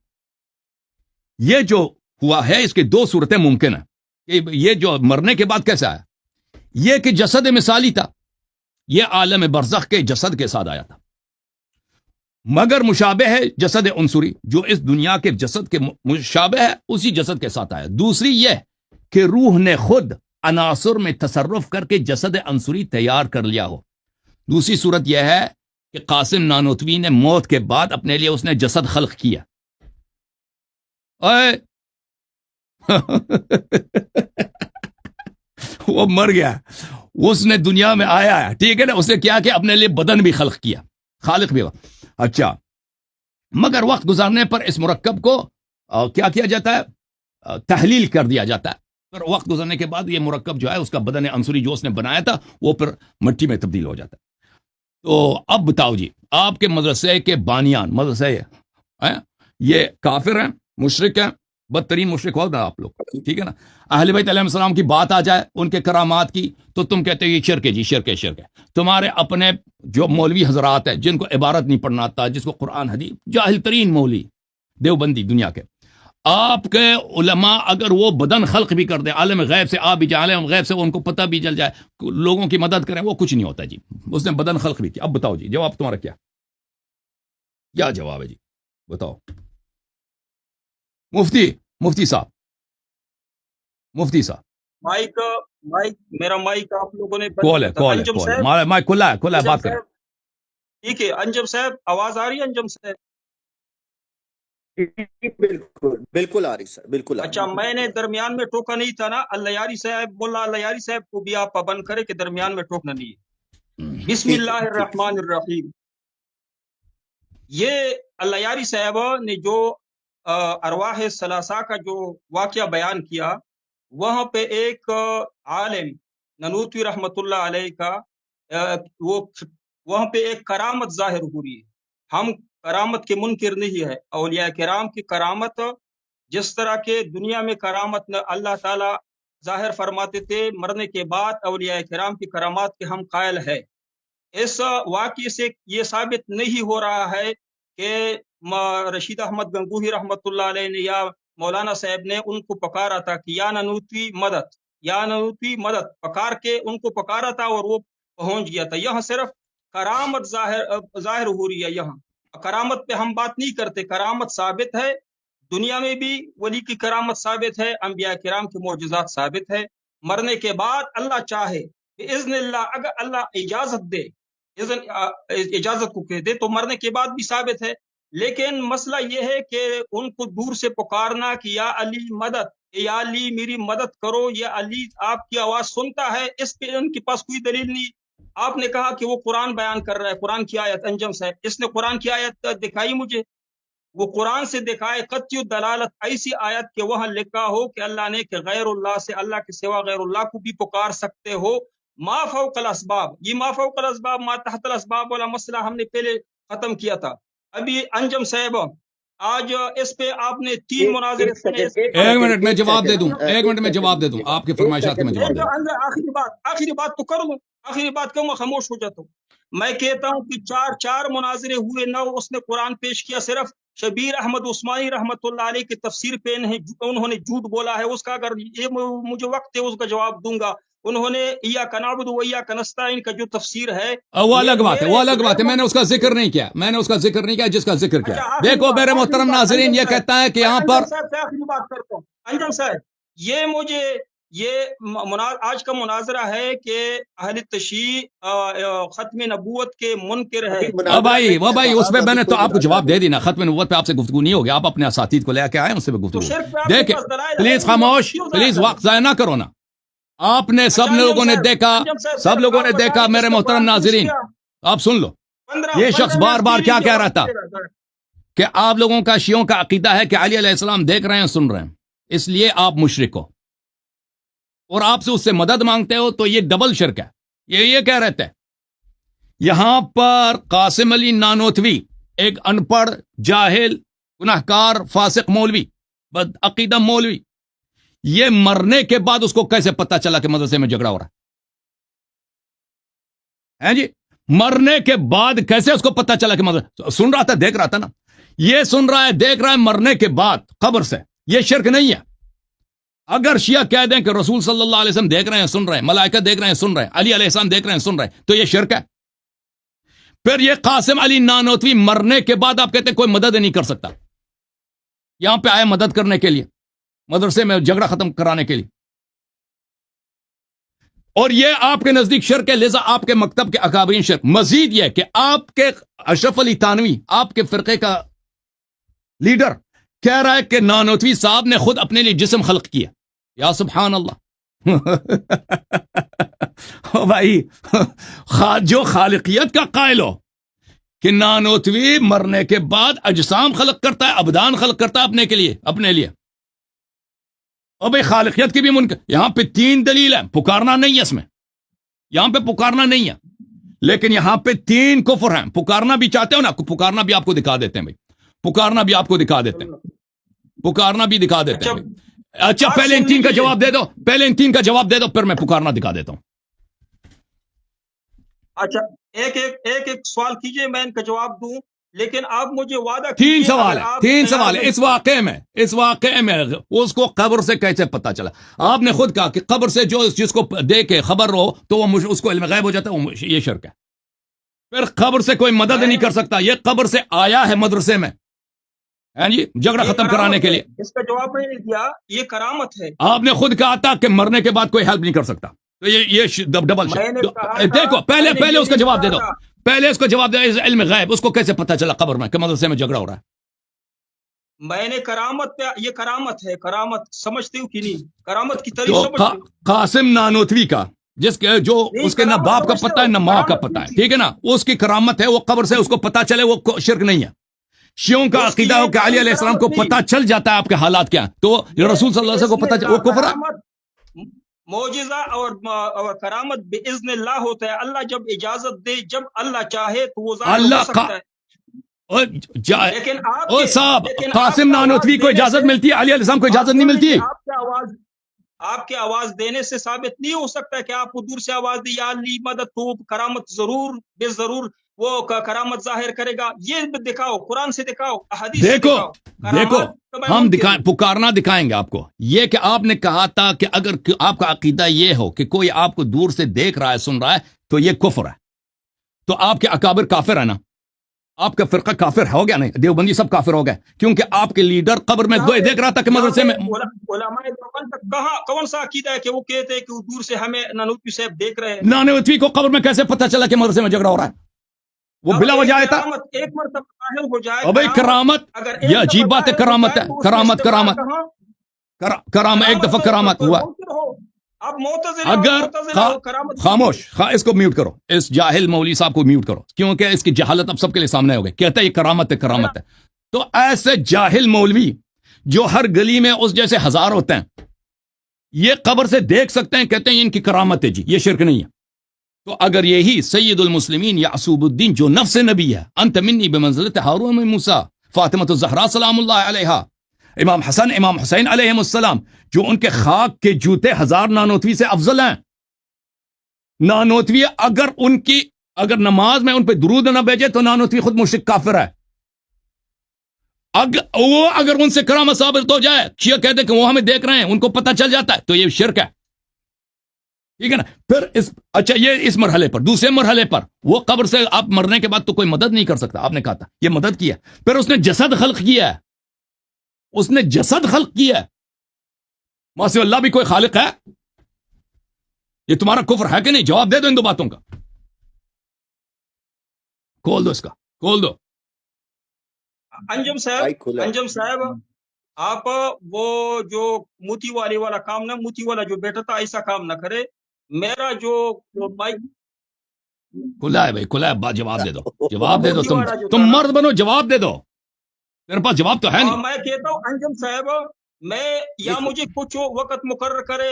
یہ جو ہوا ہے اس کی دو صورتیں ممکن ہیں. کہ یہ جو مرنے کے بعد کیسا ہے؟ یہ کہ جسد مثالی تھا، یہ عالم برزخ کے جسد کے ساتھ آیا تھا، مگر مشابہ ہے جسد عنصری، جو اس دنیا کے جسد کے مشابہ ہے اسی جسد کے ساتھ آیا. دوسری یہ کہ روح نے خود عناصر میں تصرف کر کے جسد عنصری تیار کر لیا ہو. دوسری صورت یہ ہے کہ قاسم نانوتوی نے موت کے بعد اپنے لیے اس نے جسد خلق کیا. وہ مر گیا، اس نے دنیا میں آیا ہے، ٹھیک ہے نا، اس نے کیا کہ اپنے لیے بدن بھی خلق کیا، خالق بھی ہوا. اچھا، مگر وقت گزارنے پر اس مرکب کو کیا کیا جاتا ہے؟ تحلیل کر دیا جاتا ہے. پھر وقت گزرنے کے بعد یہ مرکب جو ہے اس کا بدن عنصری جو اس نے بنایا تھا وہ پھر مٹی میں تبدیل ہو جاتا ہے. تو اب بتاؤ جی، آپ کے مدرسے کے بانیان، مدرسے یہ کافر ہیں، مشرک ہیں، بدترین مشرک ہوگا آپ لوگ، ٹھیک ہے نا. اہل بیت علیہ السلام کی بات آ جائے، ان کے کرامات کی، تو تم کہتے ہو یہ شرک ہے جی، شرک ہے، شرک ہے. تمہارے اپنے جو مولوی حضرات ہیں جن کو عبارت نہیں پڑھنا آتا، جس کو قرآن حدیث، جاہل ترین مولوی دیوبندی دنیا کے، آپ کے علماء اگر وہ بدن خلق بھی کر دیں، عالم غیب سے آپ بھی جائیں، عالم غیب سے ان کو پتہ بھی چل جائے، لوگوں کی مدد کریں، وہ کچھ نہیں ہوتا جی. اس نے بدن خلق بھی کیا. اب بتاؤ جی، جواب تمہارا کیا جواب ہے جی؟ بتاؤ. مفتی صاحب مائک میرا مائک آپ لوگوں نے کال ہے، مائک کھلا ہے، بات کریں. ٹھیک ہے، انجم صاحب آواز آ رہی ہے؟ انجم صاحب بالکل آ رہی سر، بالکل. اچھا، میں نے درمیان میں ٹوکا نہیں تھا نا. اللہ یاری صاحب، ملا اللہ یاری صاحب کو بھی آپ پابند کرے کہ درمیان میں ٹوکنا نہیں ہے. بسم اللہ الرحمن الرحیم. یہ اللہ یاری صاحب نے جو ارواح ثلاثہ کا جو واقعہ بیان کیا، وہاں پہ ایک عالم ننوتوی رحمت اللہ علیہ کا وہاں پہ ایک کرامت ظاہر ہو رہی ہے. ہم کرامت کے منکر نہیں ہے. اولیاء کرام کی کرامت، جس طرح کے دنیا میں کرامت اللہ تعالی ظاہر فرماتے تھے، مرنے کے بعد اولیاء کرام کی کرامات کے ہم قائل ہے. اس واقعے سے یہ ثابت نہیں ہو رہا ہے کہ رشید احمد گنگوہی رحمت اللہ علیہ نے یا مولانا صاحب نے ان کو پکارا تھا کہ یا ننوتوی مدد، یا ننوتوی مدد پکار کے ان کو پکارا تھا اور وہ پہنچ گیا تھا. یہاں صرف کرامت ظاہر ہو رہی ہے. یہاں کرامت پہ ہم بات نہیں کرتے. کرامت ثابت ہے، دنیا میں بھی ولی کی کرامت ثابت ہے، انبیاء کرام کے معجزات ثابت ہے. مرنے کے بعد اللہ چاہے باذن اللہ، اگر اللہ اجازت دے، اجازت کو کہہ دے، تو مرنے کے بعد بھی ثابت ہے. لیکن مسئلہ یہ ہے کہ ان کو دور سے پکارنا کہ یا علی مدد، یا علی میری مدد کرو، یا علی آپ کی آواز سنتا ہے، اس پہ ان کے پاس کوئی دلیل نہیں. آپ نے کہا کہ وہ قرآن بیان کر رہا ہے، قرآن کی آیت. انجم صاحب، اس نے قرآن کی آیت دکھائی مجھے، وہ قرآن سے دکھائے قطعی دلالت، ایسی آیت کہ وہاں لکھا ہو کہ اللہ نے کہ غیر اللہ سے، اللہ کے سوا غیر اللہ کو بھی پکار سکتے ہو. ما فوق الاسباب، یہ ما فوق الاسباب ما تحت الاسباب والا مسئلہ ہم نے پہلے ختم کیا تھا. ابھی انجم صاحب آج اس پہ آپ نے 3 مناظر سنے. ایک منٹ میں جواب دے دوں، آپ کی فرمائشات میں جواب دے دوں. آخری بات تو کر لوں، آخری بات کہوں میں خاموش ہو جاتا ہوں. میں کہتا ہوں کہ 4 مناظرے ہوئے، نہ اس نے قرآن پیش کیا. صرف شبیر احمد عثمانی رحمت اللہ علیہ کی تفسیر پہ انہوں نے جھوٹ بولا ہے. اس کا اگر یہ مجھے وقت ہے اس کا جواب دوں گا. انہوں نے ایاک نعبد و ایاک نستعین کا جو تفسیر ہے وہ الگ بات ہے، میں نے اس کا ذکر نہیں کیا، جس کا ذکر کیا. دیکھو میرے محترم ناظرین، یہ کہتا ہے کہ یہاں پر آخری بات کرتا ہوں. انجم صاحب، یہ آج کا مناظرہ ہے کہ اہل تشیع ختم نبوت کے منکر ہے. وہ بھائی اس پہ میں نے تو آپ کو جواب دے دی نا. ختم نبوت پہ آپ سے گفتگو نہیں ہوگی، آپ اپنے اساتید کو لے کے آئے، ان سے گفتگو. دیکھیں پلیز خاموش، پلیز وقت ضائع نہ کرو نا. آپ نے سب لوگوں نے دیکھا میرے محترم ناظرین، آپ سن لو. یہ شخص بار بار کیا کہہ رہا تھا کہ آپ لوگوں کا شیعوں کا عقیدہ ہے کہ علی علیہ السلام دیکھ رہے ہیں، سن رہے ہیں، اس لیے آپ مشرک ہو، اور آپ سے اس سے مدد مانگتے ہو، تو یہ ڈبل شرک ہے. یہ کہہ رہے تھے یہاں پر قاسم علی نانوتوی ایک ان پڑھ جاہل گناہکار فاسق مولوی بد عقیدہ مولوی، یہ مرنے کے بعد اس کو کیسے پتا چلا کہ مدرسے میں جھگڑا ہو رہا ہے جی؟ مرنے کے بعد کیسے اس کو پتا چلا کہ مدرسے سن رہا تھا، دیکھ رہا تھا نا، یہ سن رہا ہے دیکھ رہا ہے مرنے کے بعد قبر سے، یہ شرک نہیں ہے۔ اگر شیعہ کہہ دیں کہ رسول صلی اللہ علیہ وسلم دیکھ رہے ہیں سن رہے ہیں، ملائکہ دیکھ رہے ہیں سن رہے ہیں، علی علیہ السلام دیکھ رہے ہیں سن رہے ہیں، تو یہ شرک ہے۔ پھر یہ قاسم علی نانوتوی مرنے کے بعد آپ کہتے ہیں کوئی مدد نہیں کر سکتا، یہاں پہ آئے مدد کرنے کے لیے، مدرسے میں جھگڑا ختم کرانے کے لیے، اور یہ آپ کے نزدیک شرک ہے، لہذا آپ کے مکتب کے اکابرین شرک۔ مزید یہ کہ آپ کے اشرف علی تھانوی، آپ کے فرقے کا لیڈر، کہہ رہا ہے کہ نانوتوی صاحب نے خود اپنے لیے جسم خلق کیا۔ یا سبحان اللہ او بھائی، جو خالقیت کا قائل ہو کہ نانوتوی مرنے کے بعد اجسام خلق کرتا ہے، ابدان خلق کرتا ہے اپنے کے لیے، اپنے لیے، اور بھائی خالقیت کی بھی منکر۔ یہاں پہ 3 دلیل ہے، پکارنا نہیں ہے اس میں، یہاں پہ پکارنا نہیں ہے، لیکن یہاں پہ 3 کفر ہیں۔ پکارنا بھی چاہتے ہو نا، پکارنا بھی آپ کو دکھا دیتے ہیں بھائی، پکارنا بھی آپ کو دکھا دیتے ہیں، پکارنا بھی دکھا دیتے ہیں۔ اچھا پہلے ان 3 کا جواب دے دو، پہلے ان 3 کا جواب دے دو، پھر میں پکارنا دکھا دیتا ہوں۔ اچھا ایک سوال کیجئے، میں ان کا جواب دوں، لیکن آپ مجھے وعدہ 3 سوال ہے، 3 سوال ہے۔ اس واقعے میں اس کو قبر سے کیسے پتا چلا؟ آپ نے خود کہا کہ قبر سے جو جس کو دیکھے خبر ہو تو وہ اس کو علم غیب ہو جاتا ہے، یہ شرک ہے۔ پھر قبر سے کوئی مدد نہیں کر سکتا، یہ قبر سے آیا ہے مدرسے میں، ہیں جی، جھگڑا ختم کرانے کے لیے۔ اس کا جواب میں نے دیا، یہ کرامت ہے۔ آپ نے خود کہا تھا کہ مرنے کے بعد کوئی ہیلپ نہیں کر سکتا، تو یہ ڈبل دیکھو، پہلے اس کا جواب دے دو، پہلے اس کو جواب دے دو۔ علم غیب اس کو کیسے پتا چلا قبر میں کہ مدرسے میں جھگڑا ہو رہا ہے؟ میں نے کرامت پہ، یہ کرامت ہے، کرامت سمجھتے ہو کہ نہیں؟ کرامت کی تعریف تو سمجھتے ہو؟ قاسم نانوتوی کا جس کے جو اس کے نہ باپ کا پتہ ہے نہ ماں کا پتہ ہے، ٹھیک ہے نا، اس کی کرامت ہے، وہ قبر سے اس کو پتا چلے، وہ شرک نہیں ہے۔ شیعوں کا عقیدہ ہو کہ علی علیہ السلام کو پتا چل جاتا ہے آپ کے حالات کیا، تو رسول صلی اللہ علیہ وسلم کو پتا وہ کفر ہے۔ معجزہ اور کرامت باذن اللہ ہوتا ہے، اللہ جب اجازت دے، جب اللہ چاہے تو وہ ظاہر ہو سکتا ہے۔ لیکن صاحب قاسم نانوتوی کو اجازت ملتی ہے، علی علیہ السلام کو اجازت نہیں ملتی؟ آپ کے آواز دینے سے ثابت نہیں ہو سکتا کہ آپ کو دور سے آواز دی یا علی مدد، تو کرامت ضرور بے ضرور وہ کرامت ظاہر کرے گا۔ یہ دکھاؤ، قرآن سے دکھاؤ، احادیث سے دکھاؤ۔ دیکھو ہم پکارنا دکھائیں گے آپ کو۔ یہ کہ آپ نے کہا تھا کہ اگر آپ کا عقیدہ یہ ہو کہ کوئی آپ کو دور سے دیکھ رہا ہے، سن رہا ہے، تو یہ کفر ہے، تو آپ کے اکابر کافر ہے نا، آپ کا فرقہ کافر ہو گیا نہیں، دیوبندی سب کافر ہو گئے، کیونکہ آپ کے لیڈر قبر میں دیکھ رہا تھا کہ مدرسے میں۔ علماء کہاں کون سا عقیدہ ہے کہ وہ کہتے ہیں کہ وہ دور سے ہمیں نانوتوی صاحب دیکھ رہے ہیں؟ نانوتوی کو قبر میں کیسے پتہ چلا کہ مدرسے میں جھگڑا ہو رہا ہے؟ وہ بلا وجہ آیا تھا۔ ایک مرتبہ ظاہر ہو جائے، ابھی کرامت، یہ عجیب بات ہے، کرامت ہے، کرامت ایک دفعہ کرامت ہوا۔ اگر خاموش، اس کو میوٹ کرو، اس جاہل مولوی صاحب کو میوٹ کرو، کیونکہ اس کی جہالت اب سب کے لیے سامنے ہو گئی۔ کہتا ہے یہ کرامت ہے، کرامت ہے۔ تو ایسے جاہل مولوی جو ہر گلی میں اس جیسے 1000 ہوتے ہیں، یہ قبر سے دیکھ سکتے ہیں، کہتے ہیں ان کی کرامت ہے جی، یہ شرک نہیں ہے۔ تو اگر یہی سید المسلمین یعصوب الدین جو نفس نبی ہے، انت منی بمنزلت ہارون من موسیٰ، فاطمۃ الزہرا سلام اللہ علیہا، امام حسن امام حسین علیہم السلام، جو ان کے خاک کے جوتے 1000 نانوتوی سے افضل ہیں۔ نانوتوی اگر نماز میں ان پہ درود نہ بھیجے تو نانوتوی خود مشرک کافر ہے۔ اگر ان سے کرامت ثابت ہو جائے، شیعہ کہتے ہیں کہ وہ ہمیں دیکھ رہے ہیں، ان کو پتہ چل جاتا ہے، تو یہ شرک ہے، ٹھیک ہے نا۔ پھر اچھا یہ اس مرحلے پر، دوسرے مرحلے پر وہ قبر سے آپ مرنے کے بعد تو کوئی مدد نہیں کر سکتا، آپ نے کہا تھا یہ مدد کیا، پھر اس نے جسد خلق کیا ہے، اس نے جسد خلق کیا ہے۔ ماسو اللہ بھی کوئی خالق ہے؟ یہ تمہارا کفر ہے کہ نہیں؟ جواب دے دو ان 2 باتوں کا، کھول دو اس کا، کھول دو۔ انجم صاحب آپ وہ جو موتی والے والا کام نہ، موتی والا جو بیٹا تھا ایسا کام نہ کرے۔ میرا جو بائک کھلا ہے بھائی، کھلا ہے، جواب دے دو، جواب دے دو، تم مرد بنو، جواب دے دو، میرے پاس جواب تو ہے نہیں۔ میں کہتا ہوں انجم صاحب، میں یا مجھے کچھ وقت مقرر کرے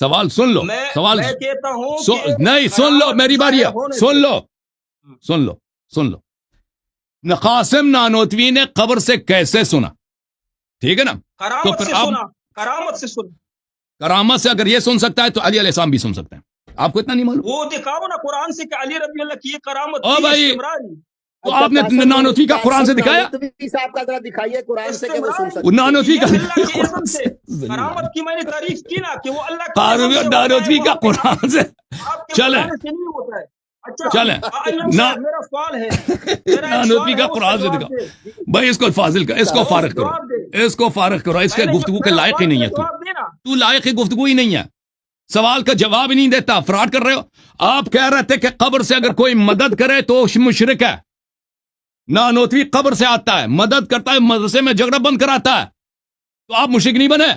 سوال سن لو، سوال میں کہتا ہوں کہ نہیں، سن لو، میری باری ہے، سن لو. قاسم نانوتوی نے قبر سے کیسے سنا؟ ٹھیک ہے نا؟ کرامت سے سنا، کرامت سے سنا. کرامت سے اگر یہ سن سکتا ہے تو علی علیہ السلام بھی سن سکتے ہیں. آپ کو اتنا نہیں معلوم؟ وہ دکھاؤ نا قرآن سے کہ علی رضی اللہ کی یہ کرامت او تھی، بھائی، استمراری. تو آپ نے نانوتوی کا قرآن سے دکھایا؟ نانوتوی صاحب کا ذرا دکھائیے قرآن سے کہ وہ سن سکتے وہ نانوتوی کا یہ اللہ کی عزت سے کرامت کی میں نے تعریف کی نا کہ وہ اللہ کی عزت سے ہوتا ہے، نانوتوی کا وہ قرآن سے آپ کے چلیں بتانے سے نہیں ہوتا ہے. اچھا چلیں انجم صاحب، میرا سوال ہے، میرا ایک نانوتوی سوال کا ہے، اس قرآن سے جواب دکھا دے. بھائی. اس کو فاضل کر، اس کو فارغ کرو، اس کو فارغ کرو. اس کے گفتگو کے لائق ہی نہیں ہے. جواب دینا. تو لائق ہی گفتگو ہی نہیں ہے. سوال کا جواب ہی نہیں دیتا، فراڈ کر رہے ہو. آپ کہہ رہے تھے کہ قبر سے اگر کوئی مدد کرے تو مشرک ہے. نانوتوی قبر سے آتا ہے، مدد کرتا ہے، مدرسے میں جھگڑا بند کراتا ہے، تو آپ مشرک نہیں بنے؟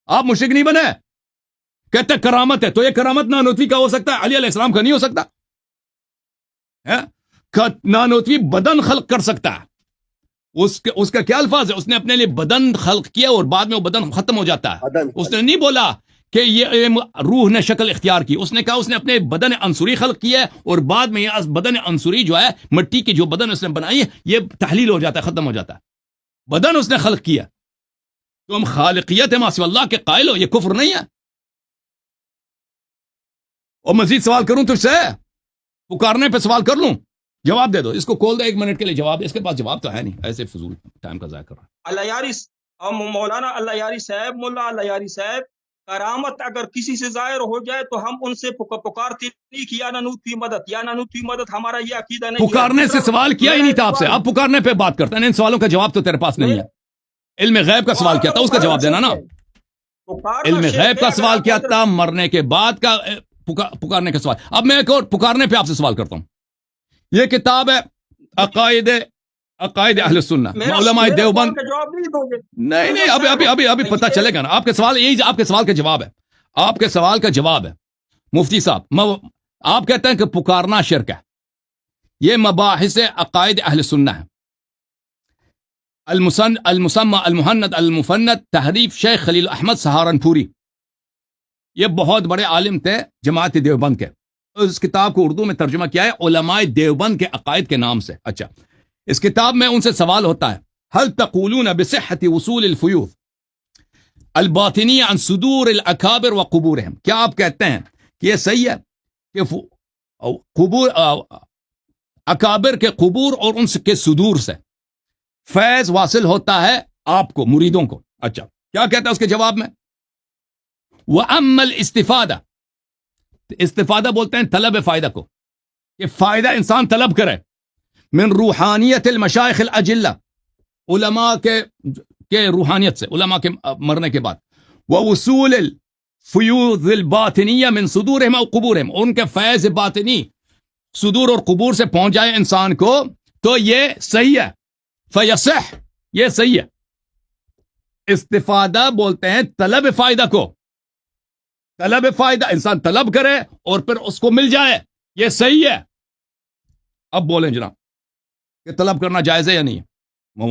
آپ مشرک نہیں بنے؟ کہتے کرامت ہے، تو یہ کرامت نانوتوی کا ہو سکتا ہے، علی علیہ السلام کا نہیں ہو سکتا؟ نانوتوی بدن خلق کر سکتا ہے. اس کا کیا الفاظ ہے؟ اس نے اپنے لیے بدن خلق کیا اور بعد میں وہ بدن ختم ہو جاتا ہے. اس نے نہیں بولا کہ یہ روح نے شکل اختیار کی. اس نے کہا اس نے اپنے بدن عنصری خلق کیا ہے اور بعد میں یہ بدن عنصری جو ہے، مٹی کی جو بدن اس نے بنائی ہے، یہ تحلیل ہو جاتا ہے، ختم ہو جاتا ہے. بدن اس نے خلق کیا. تم خالقیت ما سوی اللہ کے قائل ہو، یہ کفر نہیں ہے. اور مزید سوال کروں تجھ سے؟ پکارنے پہ سوال کر لوں؟ جواب دے دو. اس کو کھول دے 1 منٹ کے لیے جواب دے. اس کے پاس جواب تو ہے نہیں، ایسے فضول ٹائم کا ضائع کر رہا ہے. اللہ یاری اور مولانا اللہ یاری صاحب، ملا اللہ یاری صاحب، کرامت اگر کسی سے ظاہر ہو جائے تو ہم ان سے پکارتے نہیں کہ یا نانوتوی مدد، یا نانوتوی مدد. ہمارا یہ عقیدہ نہیں ہے. پکارنے سے سوال کیا ہی نہیں تھا آپ سے. آپ پکارنے پہ بات کرتے ہیں. ان سوالوں کا جواب تو تیرے پاس نہیں ہے. علم غیب کا سوال کیا تھا، اس کا جواب دینا نا. علم غیب کا سوال کیا تھا، مرنے کے بعد کا پکارنے کا سوال. اب میں ایک اور پکارنے پہ آپ سے سوال کرتا ہوں. یہ کتاب ہے عقائد اہل سنہ، علماء دیوبند. نہیں ابھی پتہ چلے گا نا. آپ کے سوال یہی، آپ کے سوال کا جواب ہے. آپ کے سوال کا جواب ہے مفتی صاحب. آپ کہتے ہیں کہ پکارنا شرک ہے. یہ مباحث عقائد اہل سنہ ہے. المسمى المہند المفند تحریف شیخ خلیل احمد سہارنپوری. یہ بہت بڑے عالم تھے جماعت دیوبند کے. اس کتاب کو اردو میں ترجمہ کیا ہے علماء دیوبند کے عقائد کے نام سے. اچھا، اس کتاب میں ان سے سوال ہوتا ہے، هل تقولون بصحة وصول الفیوض الباطنیہ عن صدور الاکابر وقبورهم؟ کیا آپ کہتے ہیں کہ یہ صحیح ہے کہ قبور اکابر کے قبور اور ان کے صدور سے فیض واصل ہوتا ہے آپ کو، مریدوں کو؟ اچھا، کیا کہتا ہے اس کے جواب میں؟ وَأَمَّا الْإِسْتِفَادَةُ، استفادہ بولتے ہیں طلب فائدہ کو، کہ فائدہ انسان طلب کرے. من روحانیت المشائخ الاجلہ، علماء کے روحانیت سے، علماء کے مرنے کے بعد. ووصول الفیوض الباطنیہ من صدورہم او قبورہم، ان کے فیض باطنی صدور اور قبور سے پہنچ جائے انسان کو تو یہ صحیح ہے. فیصح، یہ صحیح ہے. استفادہ بولتے ہیں طلب فائدہ کو. طلب فائدہ انسان طلب کرے اور پھر اس کو مل جائے، یہ صحیح ہے. اب بولیں جناب کہ طلب کرنا جائز ہے یا نہیں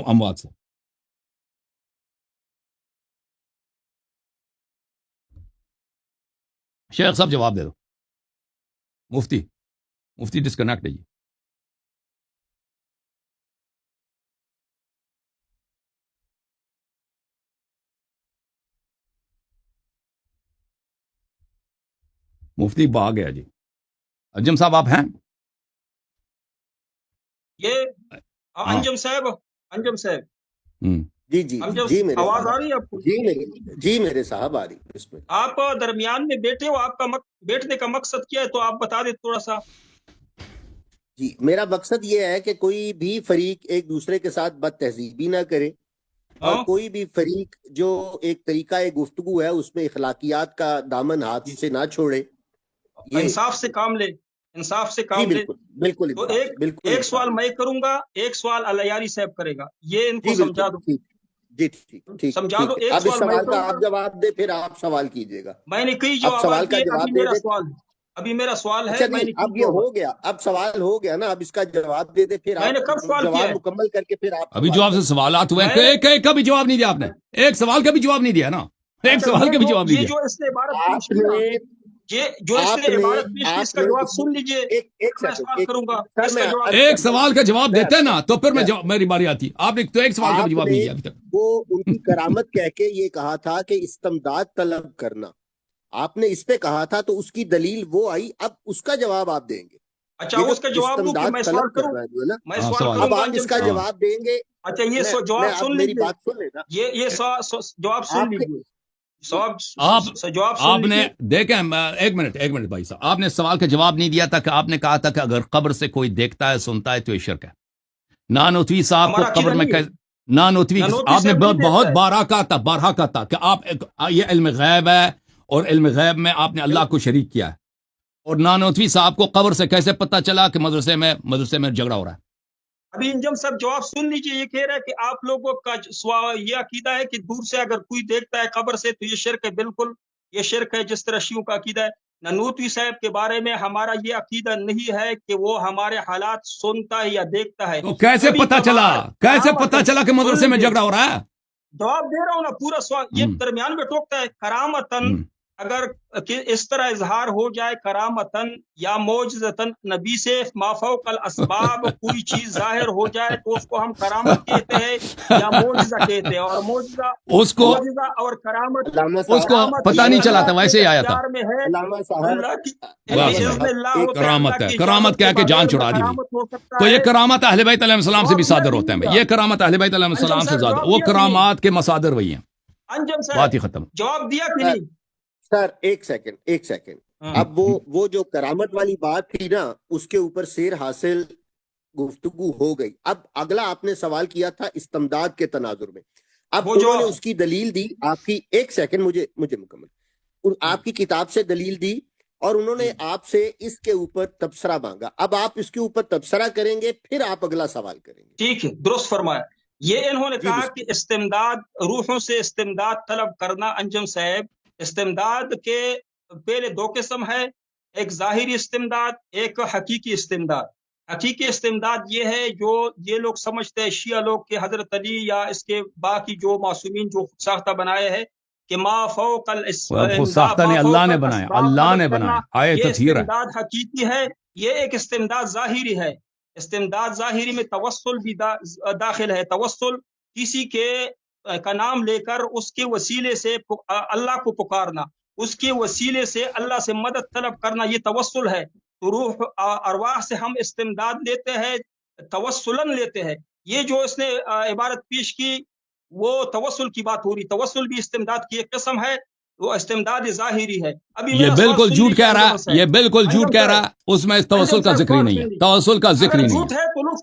اموات سے؟ شیخ صاحب جواب دے دو. مفتی ڈسکنیکٹ ہے. مفتی بھاگ گیا جی. انجم صاحب آپ ہیں؟ یہ انجم صاحب جی میرے آواز آ رہی ہے آپ کو؟ جی میرے صاحب آ رہی ہے. اس میں آپ درمیان میں بیٹھے ہو، آپ کا بیٹھنے کا مقصد کیا ہے تو آپ بتا دیں تھوڑا سا. جی، میرا مقصد یہ ہے کہ کوئی بھی فریق ایک دوسرے کے ساتھ بد تہذیبی نہ کرے، اور کوئی بھی فریق جو ایک طریقہ گفتگو ہے اس میں اخلاقیات کا دامن ہاتھ سے نہ چھوڑے، انصاف سے کام لے، انصاف سے کام لے. بالکل. تو ایک سوال میں کروں گا، ایک سوال الیاری صاحب کرے گا. یہ ان کو سمجھا دو. جی ٹھیک سمجھا دو. ایک اب اس سوال سوال کا آپ جواب دے، پھر آپ سوال کیجئے گا. میں نے کئی جوابات دیے. ابھی میرا سوال ہے. اب یہ ہو گیا، اب سوال ہو گیا نا، اب اس کا جواب دے دے، پھر میں نے کب سوال کیا جواب مکمل کر کے پھر آپ. ابھی جواب سے سوالات ہوئے، ایک کا بھی جواب نہیں دیا آپ نے. ایک سوال کا بھی جواب نہیں دیا نا. ایک سوال کا بھی جواب یہ دیجیے. جو اس نے عبارت پیش کی نا، یہ جو اس نے عبارت پیش کی، اس کا جواب سن لیجئے. میں سوال کروں گا، اس کا جواب ایک سوال کا جواب دیتے ہیں نا تو پھر میں میری باری آتی. آپ نے تو ایک سوال کا بھی جواب نہیں دیا ابھی تک. وہ ان کی کرامت کہہ کے یہ کہا تھا کہ استمداد طلب کرنا، آپ نے اس پہ کہا تھا، تو اس کی دلیل وہ آئی. اب اس کا جواب آپ دیں گے. اچھا اس کا جواب دوں کہ میں سوال کروں؟ میں سوال کروں اب گا آپ اس کا جواب دیں گے. اچھا یہ جواب سن میری لیجیے، بات سن لینا. یہ جواب سن لیجیے. جواب آپ نے دیکھیں ایک منٹ بھائی صاحب، آپ نے سوال کا جواب نہیں دیا تھا کہ آپ نے کہا تھا کہ اگر قبر سے کوئی دیکھتا ہے سنتا ہے تو یہ شرک ہے. نانوتوی صاحب کو قبر میں نانوتوی آپ نے بہت بارہا کہا تھا کہ آپ یہ علم غیب ہے اور علم غیب میں آپ نے اللہ کو شریک کیا ہے. اور نانوتوی صاحب کو قبر سے کیسے پتا چلا کہ مدرسے میں جھگڑا ہو رہا ہے؟ ابھی انجم صاحب جواب سن لیجیے. یہ کہہ رہا ہے کہ آپ لوگوں کا یہ عقیدہ ہے کہ دور سے اگر کوئی دیکھتا ہے قبر سے تو یہ شرک ہے. بالکل یہ شرک ہے، جس طرح شیعوں کا عقیدہ ہے. نانوتوی صاحب کے بارے میں ہمارا یہ عقیدہ نہیں ہے کہ وہ ہمارے حالات سنتا ہے یا دیکھتا ہے. تو کیسے پتا چلا کہ مدرسے میں جھگڑا ہو رہا ہے؟ جواب دے رہا ہوں نا پورا سوال. یہ درمیان میں ٹوکتا ہے. کرامتن اگر اس طرح اظہار ہو جائے، کرامتن یا معجزتن، نبی سے ما فوق الاسباب کوئی چیز ظاہر ہو جائے تو اس کو ہم کرامت کہتے ہیں یا معجزہ کہتے ہیں. اور معجزہ اور کرامت اس کو پتہ نہیں چلا تھا، ویسے ہی آیا تھا. کرامت کہہ کے جان چھڑا دی. تو یہ کرامت اہل بیت علیہ السلام سے بھی صادر ہوتے ہیں. یہ کرامت اہل بیت علیہ السلام سے زیادہ، وہ کرامات کے مصادر وہی ہیں. بات ہی ختم. جواب دیا کہ نہیں سر؟ ایک سیکنڈ. اب وہ جو کرامت والی بات تھی نا، اس کے اوپر سیر حاصل گفتگو ہو گئی. اب اگلا آپ نے سوال کیا تھا استمداد کے تناظر میں. اب انہوں نے اس کی دلیل دی. آپ کی ایک سیکنڈ مجھے مکمل، آپ کی کتاب سے دلیل دی اور انہوں نے آپ سے اس کے اوپر تبصرہ مانگا. اب آپ اس کے اوپر تبصرہ کریں گے، پھر آپ اگلا سوال کریں گے. ٹھیک ہے، درست فرمایا. یہ انہوں نے کہا کہ استمداد، روحوں سے استمداد طلب کرنا. انجم صاحب، استمداد کے پہلے دو قسم ہے، ایک ظاہری استمداد، ایک حقیقی استمداد. حقیقی استمداد یہ ہے جو یہ لوگ سمجھتے ہیں شیعہ لوگ کہ حضرت علی یا اس کے باقی جو معصومین جو ساختہ بنائے ہیں کہ ما فوق ساختہ نہیں، اللہ نے بنایا. یہ استمداد حقیقی ہے. یہ ایک استمداد ظاہری ہے. استمداد ظاہری میں توسل بھی داخل ہے. توسل کسی کے کا نام لے کر اس کے وسیلے سے اللہ کو پکارنا، اس کے وسیلے سے اللہ سے مدد طلب کرنا، یہ توسل ہے. تو روح ارواح سے ہم استمداد لیتے ہیں، توسلن لیتے ہیں. یہ جو اس نے عبارت پیش کی وہ توسل کی بات ہو رہی. توسل بھی استمداد کی ایک قسم ہے، وہ استمداد ظاہری ہے. ابھی یہ بالکل جھوٹ کہہ رہا ہے، یہ بالکل جھوٹ کہہ رہا ہے. اس میں توسل کا ذکر ہی نہیں ہے. توسل کا ذکر ہی نہیں ہے. تو لوگ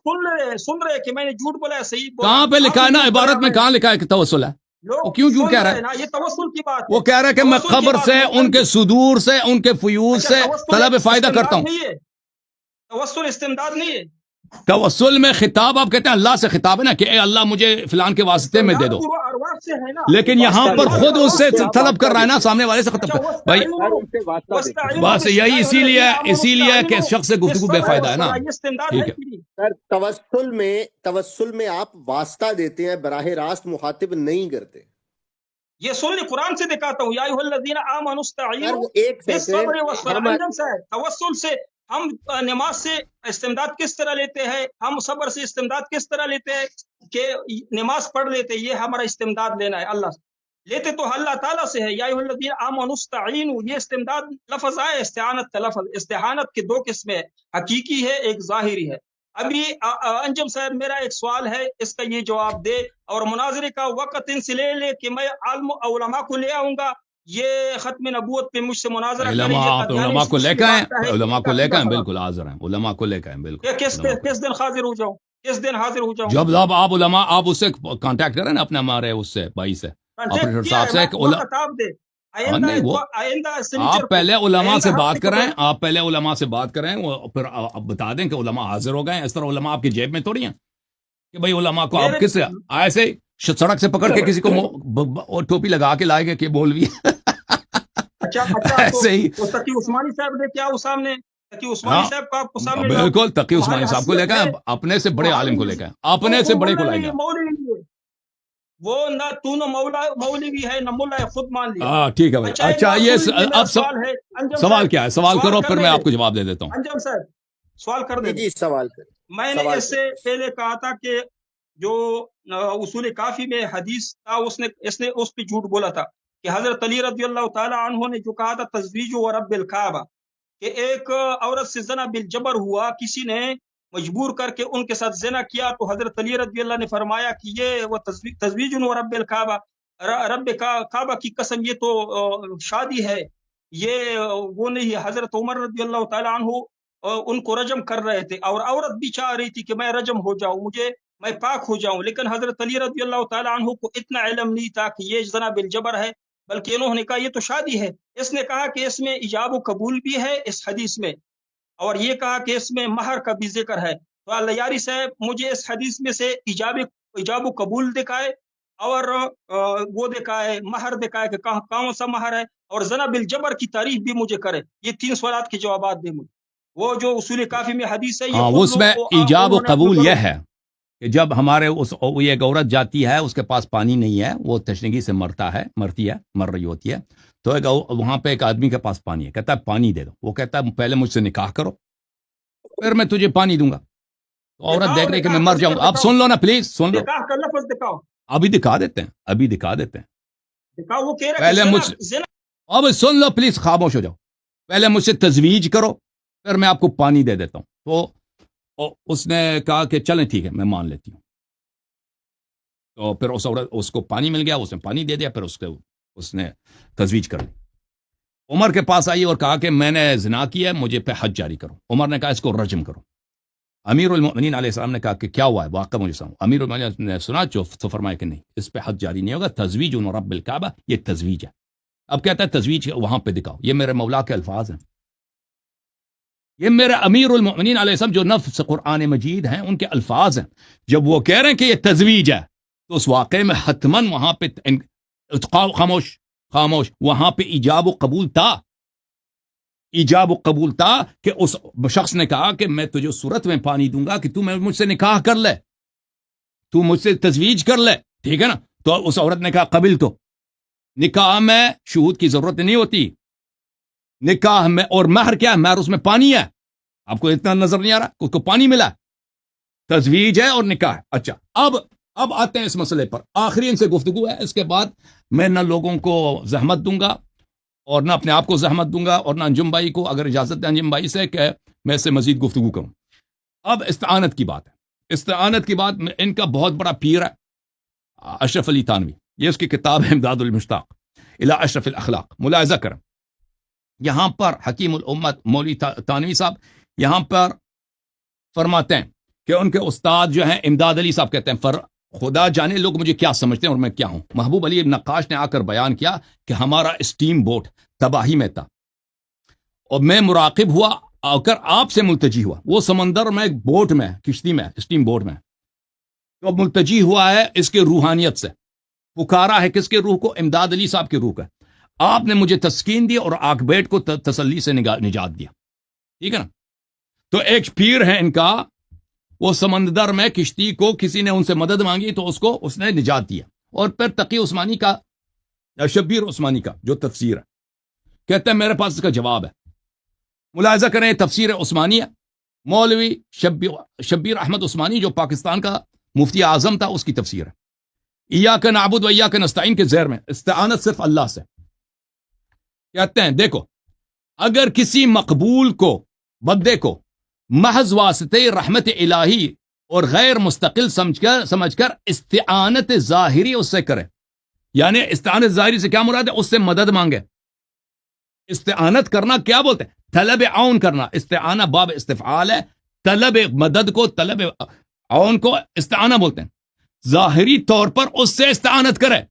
سن رہے کہ میں نے جھوٹ بولا ہے. صحیح کہاں پہ لکھا ہے نا عبارت میں؟ کہاں لکھا ہے کہ توسل ہے؟ وہ کیوں جھوٹ کہہ رہا ہے؟ یہ توسل کی بات ہے. وہ کہہ رہا ہے کہ میں قبر سے، ان کے صدور سے، ان کے فیوض سے طلب فائدہ کرتا ہوں. توسل استمداد نہیں ہے. توسل میں خطاب آپ کہتے ہیں اللہ سے خطاب ہے نا کہ اے اللہ مجھے فلان کے واسطے میں دے دو، لیکن یہاں پر خود اس سے طلب کر رہا ہے نا، سامنے والے سے ختم کر بھائی. بس یہی اسی لیے کہ شخص سے گفتگو بے فائدہ ہے نا. ٹھیک ہے. توسل میں آپ واسطہ دیتے ہیں، براہ راست مخاطب نہیں کرتے. یہ سن قرآن سے دکھاتا ہوں، یا ایھا الذین آمنوا استعینوا ایک بالصبر والصلاۃ. توسل سے ہم نماز سے استمداد کس طرح لیتے ہیں، ہم صبر سے استمداد کس طرح لیتے ہیں کہ نماز پڑھ لیتے، یہ ہمارا استمداد لینا ہے. اللہ لیتے تو اللہ تعالیٰ سے ہے. یا ایھا الذین آمنوا استعینوا، یہ استمداد لفظ آئے، استعانت کا لفظ. استعانت کے دو قسمیں، حقیقی ہے، ایک ظاہری ہے. ابھی انجم صاحب میرا ایک سوال ہے، اس کا یہ جواب دے، اور مناظرے کا وقت ان سے لے کہ میں عالم علماء کو لے آؤں گا. یہ ختم نبوت پہ مجھ سے مناظرہ علماء کو لے کے آئیں، علماء کو لے کے آئیں، بالکل حاضر ہیں. علماء کو لے کے آئیں، بالکل. کس دن حاضر ہو جاؤں؟ کس دن حاضر ہو جاؤں؟ جب آپ علماء، آپ اس سے کانٹیکٹ کریں نا اپنے ہمارے اس سے بھائی سے، آپریٹر صاحب سے. آپ پہلے علماء سے بات کریں، آپ پہلے علماء سے بات کریں، پھر آپ بتا دیں کہ علماء حاضر ہو گئے. اس طرح علماء آپ کی جیب میں تھوڑی ہیں کہ بھائی علماء کو آپ کس سے ایسے سڑک سے پکڑ کے کسی کو ٹوپی لگا کے لائے گے کہ بولوی. ایسے ہی تقی عثمانی صاحب نے کیا اس سامنے، تقی عثمانی صاحب کا آپ کو سامنے، بالکل تقی عثمانی صاحب کو لے کے اپنے سے بڑے عالم کو لے کے، اپنے سے بڑے کو لائے گا. وہ نہ تو نہ مولوی ہے نہ ملا ہے، خود مان لیا. ٹھیک ہے بھائی. اچھا ایک یہ بات سن لیجیے، میرا اب سوال ہے. انجم سوال صاحب، کیا ہے؟ سوال کرو پھر کرنے میں دیں. آپ کو جواب دے دیتا ہوں. انجم صاحب سوال کر جی دیں. جی سوال کریں. میں نے سوال اس سے پہلے کہا تھا کہ جو اصول کافی میں حدیث تھا اس نے اس پہ جھوٹ بولا تھا کہ حضرت علی رضی اللہ تعالی عنہ نے جو کہا تھا تزویج و رب الکعبہ، کہ ایک عورت سے زنا بالجبر ہوا، کسی نے مجبور کر کے ان کے ساتھ زنا کیا، تو حضرت علی رضی اللہ نے فرمایا کہ یہ وہ تزویج و رب الکعبہ، رب کعبہ کی قسم یہ تو شادی ہے، یہ وہ نہیں ہے. حضرت عمر رضی اللہ تعالی عنہ ان کو رجم کر رہے تھے، اور عورت بھی چاہ رہی تھی کہ میں رجم ہو جاؤں، میں پاک ہو جاؤں، لیکن حضرت علی رضی اللہ تعالی عنہ کو اتنا علم نہیں تھا کہ یہ زنا بالجبر ہے، بلکہ انہوں نے کہا یہ تو شادی ہے. اس نے کہا کہ اس میں ایجاب و قبول بھی ہے اس حدیث میں، اور یہ کہا کہ اس میں مہر کا بھی ذکر ہے. تو اللہ یاری صاحب مجھے اس حدیث میں سے ایجاب و قبول دکھائے، اور وہ دکھائے مہر دکھائے کہ کون سا مہر ہے، اور زنا بالجبر کی تعریف بھی مجھے کرے. یہ 3 سوالات کے جوابات دیں مجھے. وہ جو اصول کافی میں حدیث ہے، یہ ہاں خود اس میں لوگ ایجاب و انہوں نے اپنے قبول گھروں یہ ہے کہ جب ہمارے یہ ایک عورت جاتی ہے، اس کے پاس پانی نہیں ہے، وہ تشنگی سے مرتی ہے، مر رہی ہوتی ہے، تو وہاں پہ ایک آدمی کے پاس پانی ہے، کہتا ہے پانی دے دو. وہ کہتا ہے پہلے مجھ سے نکاح کرو پھر میں تجھے پانی دوں گا. تو عورت دیکھ رہی کہ میں مر جاؤں. اب سن لو نا پلیز، سن لو. نکاح کا لفظ دکھاؤ. ابھی دکھا دیتے ہیں. دکھاؤ. وہ کہہ رہا پہلے ہے مجھ اب سن لو پلیز، خاموش ہو جاؤ. پہلے مجھ سے تزویج کرو پھر میں آپ کو پانی دے دیتا ہوں. تو اس نے کہا کہ چلیں ٹھیک ہے، میں مان لیتی ہوں. تو پھر اس کو پانی مل گیا، اس نے پانی دے دیا، پھر اس نے تزویج کر لی. عمر کے پاس آئی اور کہا کہ میں نے زنا کیا ہے، مجھے پہ حد جاری کرو. عمر نے کہا اس کو رجم کرو. امیر المؤمنین علیہ السلام نے کہا کہ کیا ہوا ہے، واقعہ مجھے سناؤ. امیر المؤمنین نے سنا تو فرمایا کہ نہیں، اس پہ حد جاری نہیں ہوگا. تزویج رب الکعبہ، یہ تزویج ہے. اب کہتا ہے تزویج وہاں پہ دکھاؤ. یہ میرے مولا کے الفاظ ہیں، یہ میرے امیر المؤمنین علیہ السلام جو نفس قرآن مجید ہیں ان کے الفاظ ہیں. جب وہ کہہ رہے ہیں کہ یہ تزویج ہے تو اس واقعے میں حتماً وہاں پہ خاموش وہاں پہ ایجاب و قبول تھا کہ اس شخص نے کہا کہ میں تجھے صورت میں پانی دوں گا کہ تو مجھ سے نکاح کر لے، تو مجھ سے تزویج کر لے، ٹھیک ہے نا. تو اس عورت نے کہا قبل. تو نکاح میں شہود کی ضرورت نہیں ہوتی. نکاح میں اور مہر کیا ہے؟ مہر اس میں پانی ہے. آپ کو اتنا نظر نہیں آ رہا؟ اس کو پانی ملا. تزویج ہے اور نکاح ہے. اچھا اب آتے ہیں اس مسئلے پر. آخری ان سے گفتگو ہے، اس کے بعد میں نہ لوگوں کو زحمت دوں گا اور نہ اپنے آپ کو زحمت دوں گا، اور نہ انجم بھائی کو، اگر اجازت ہے انجم بھائی سے کہ میں اس سے مزید گفتگو کروں. اب استعانت کی بات ہے. استعانت کی بات میں ان کا بہت بڑا پیر ہے اشرف علی تھانوی. یہ اس کی کتاب ہے امداد المشتاق الی اشرف الاخلاق. ملاحظہ کریں، یہاں پر حکیم الامت مولوی تھانوی صاحب یہاں پر فرماتے ہیں کہ ان کے استاد جو ہیں امداد علی صاحب کہتے ہیں خدا جانے لوگ مجھے کیا سمجھتے ہیں اور میں کیا ہوں. محبوب علی نقاش نے آ کر بیان کیا کہ ہمارا اسٹیم بوٹ تباہی میں تھا اور میں مراقب ہوا، آ کر آپ سے ملتجی ہوا. وہ سمندر میں بوٹ میں، کشتی میں، اسٹیم بوٹ میں، تو ملتجی ہوا ہے اس کے روحانیت سے. پکارا ہے کس کے روح کو؟ امداد علی صاحب کے روح کا. آپ نے مجھے تسکین دی اور آنکھ بیٹ کو تسلی سے نجات دیا. ٹھیک ہے نا. تو ایک پیر ہے ان کا، وہ سمندر میں کشتی کو کسی نے ان سے مدد مانگی تو اس نے نجات دیا. اور پھر تقی عثمانی کا، شبیر عثمانی کا جو تفسیر ہے، کہتے ہیں میرے پاس اس کا جواب ہے. ملاحظہ کریں، تفسیر عثمانی ہے. مولوی شبیر احمد عثمانی جو پاکستان کا مفتی اعظم تھا، اس کی تفسیر ہے. ایاک نعبد و ایاک نستعین کے زیر میں استعانت صرف اللہ سے. کہتے ہیں دیکھو، اگر کسی مقبول کو، بندے کو، محض واسطے رحمت الہی اور غیر مستقل سمجھ کر استعانت ظاہری اس سے کرے، یعنی استعانت ظاہری سے کیا مراد ہے؟ اس سے مدد مانگے. استعانت کرنا کیا بولتے ہیں؟ طلب عون کرنا. استعانہ باب استفعال ہے. طلب مدد کو، طلب عون کو استعانہ بولتے ہیں. ظاہری طور پر اس سے استعانت کرے،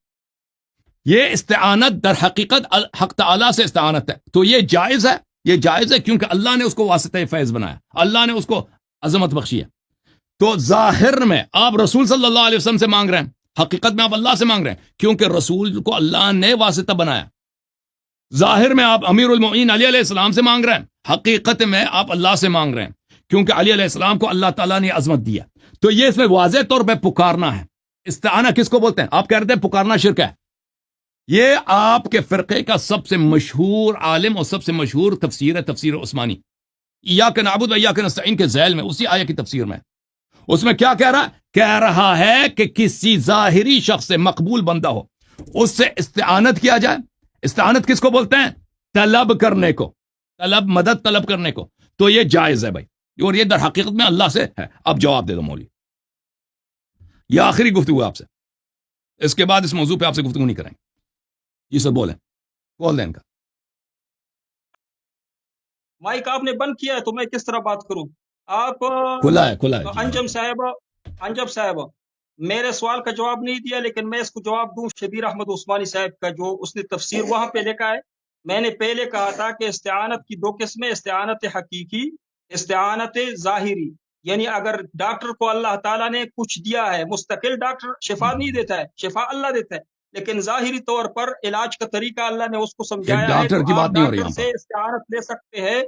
یہ استعانت در حقیقت حق تعالی سے استعانت ہے. تو یہ جائز ہے، یہ جائز ہے کیونکہ اللہ نے اس کو واسطہ فیض بنایا، اللہ نے اس کو عظمت بخشی ہے. تو ظاہر میں آپ رسول صلی اللہ علیہ وسلم سے مانگ رہے ہیں، حقیقت میں آپ اللہ سے مانگ رہے ہیں کیونکہ رسول کو اللہ نے واسطہ بنایا. ظاہر میں آپ امیر المؤمنین علی علیہ السلام سے مانگ رہے ہیں، حقیقت میں آپ اللہ سے مانگ رہے ہیں کیونکہ علی علیہ السلام کو اللہ تعالیٰ نے عظمت دیا. تو یہ اس میں واضح طور پہ پکارنا ہے، استعانہ کس کو بولتے ہیں؟ آپ کہہ رہے ہیں پکارنا شرک ہے. یہ آپ کے فرقے کا سب سے مشہور عالم اور سب سے مشہور تفسیر ہے تفسیر عثمانی. ایاک نعبد و ایاک نستعین کے ذیل میں اسی آیت کی تفسیر میں اس میں کیا کہہ رہا ہے کہ کسی ظاہری شخص سے مقبول بندہ ہو اس سے استعانت کیا جائے. استعانت کس کو بولتے ہیں؟ طلب کرنے کو، مدد طلب کرنے کو. تو یہ جائز ہے بھائی، اور یہ در حقیقت میں اللہ سے ہے. اب جواب دے دو مولوی. یہ آخری گفتگو ہے آپ سے، اس کے بعد اس موضوع پہ آپ سے گفتگو نہیں کریں گے. یہ سب بولیں، بول دیں ان کا. مائک آپ نے بند کیا ہے تو میں کس طرح بات کروں؟ آپ کھلا ہے انجم صاحب میرے سوال کا جواب نہیں دیا، لیکن میں اس کو جواب دوں. شبیر احمد عثمانی صاحب کا جو اس نے تفسیر وہاں پہ لکھا ہے، میں نے پہلے کہا تھا کہ استعانت کی دو قسمیں، استعانت حقیقی، استعانت ظاہری. یعنی اگر ڈاکٹر کو اللہ تعالیٰ نے کچھ دیا ہے، مستقل ڈاکٹر شفا نہیں دیتا ہے، شفا اللہ دیتا ہے، لیکن ظاہری طور پر علاج کا طریقہ اللہ نے اس کو سمجھایا ہے. ڈاکٹر کی بات نہیں ہو رہی ڈاکٹر سے استعانت لے سکتے ہیں،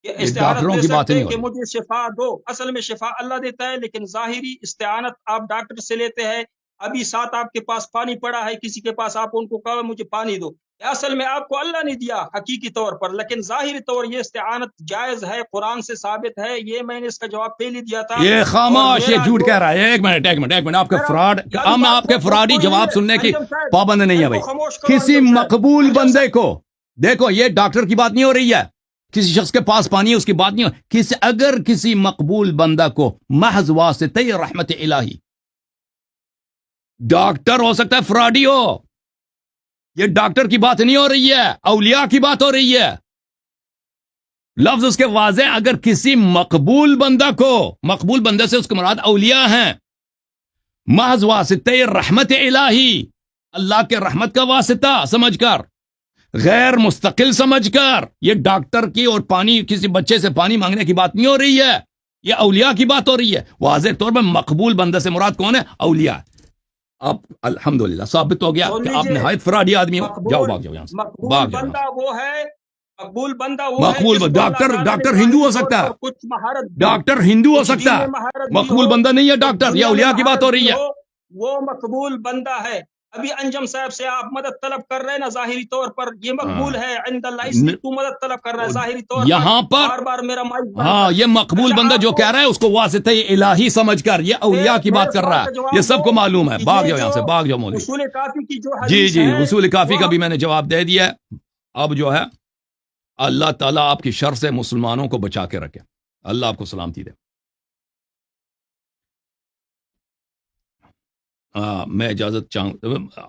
ڈاکٹروں کی بات نہیں ہو کہ رہی. مجھے شفا دو. اصل میں شفا اللہ دیتا ہے، لیکن ظاہری استعانت آپ ڈاکٹر سے لیتے ہیں. ابھی ساتھ آپ کے پاس پانی پڑا ہے، کسی کے پاس آپ ان کو کہا مجھے پانی دو، اصل میں آپ کو اللہ نے دیا حقیقی طور پر، لیکن ظاہری طور یہ استعانت جائز ہے، قرآن سے ثابت ہے. یہ میں نے اس کا جواب پہلے دیا تھا. یہ خاموش، یہ جھوٹ کہہ رہا ہے. ایک منٹ آپ کے فراڈ، ہم آپ کے فراڈی جواب سننے کی پابند نہیں ہے بھائی. کسی مقبول بندے کو دیکھو، یہ ڈاکٹر کی بات نہیں ہو رہی ہے، کسی شخص کے پاس پانی ہے اس کی بات نہیں ہو. اگر کسی مقبول بندہ کو محض واسطہ رحمت الہی، ڈاکٹر ہو سکتا ہے فراڈی ہو، یہ ڈاکٹر کی بات نہیں ہو رہی ہے، اولیاء کی بات ہو رہی ہے. لفظ اس کے واضح. اگر کسی مقبول بندہ کو، مقبول بندے سے اس کے مراد اولیاء ہیں، محض واسطہ رحمت الہی، اللہ کے رحمت کا واسطہ سمجھ کر، غیر مستقل سمجھ کر، یہ ڈاکٹر کی اور پانی، کسی بچے سے پانی مانگنے کی بات نہیں ہو رہی ہے، یہ اولیاء کی بات ہو رہی ہے. واضح طور پر مقبول بندے سے مراد کون ہے؟ اولیاء. اب الحمدللہ ثابت ہو گیا کہ آپ نہایت فراڈی آدمی ہو. جاؤ، بھاگ جاؤ یہاں سے، بھاگ جاؤ. بندہ وہ ہے، مقبول بندہ وہ مقبول ہے، ڈاکٹر ہندو ہو سکتا ہے، کچھ مہارت، ڈاکٹر ہندو ہو سکتا ہے، مقبول بندہ نہیں ہے ڈاکٹر. یہ اولیاء کی بات ہو رہی ہے. وہ مقبول بندہ ہے. ابھی انجم صاحب سے آپ مدد طلب کر رہے ہیں نا ظاہری طور پر، یہ مقبول ہے عند اللہ، اس لیے تو مدد طلب کر رہا ہے ظاہری طور پر. یہاں پر بار بار میرا مائک، ہاں، یہ مقبول بندہ جو کہہ رہا ہے اس کو واسطہ الہی سمجھ کر یہ اولیاء کی بات کر رہا ہے. یہ سب کو معلوم ہے. بھاگ جاؤ یہاں سے، بھاگ جاؤ مولوی. اصول کافی کی جو جی حدیث ہے، اصول کافی کا بھی میں نے جواب دے دیا ہے. اب جو ہے اللہ تعالیٰ آپ کی شر سے مسلمانوں کو بچا کے رکھے. اللہ آپ کو سلامتی دے. میں اجازت چاہوں.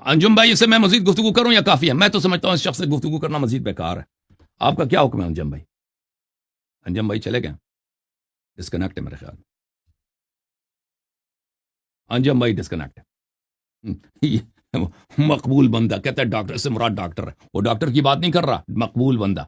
انجم بھائی، اس سے میں مزید گفتگو کروں یا کافی ہے؟ میں تو سمجھتا ہوں اس شخص سے گفتگو کرنا مزید بیکار ہے. آپ کا کیا حکم ہے انجم بھائی؟ انجم بھائی چلے گئے، ڈسکنیکٹ ہے میرے خیال میں. انجم بھائی ڈسکنیکٹ ہے. مقبول بندہ کہتا ہے ڈاکٹر سے مراد ڈاکٹر ہے، وہ ڈاکٹر کی بات نہیں کر رہا، مقبول بندہ.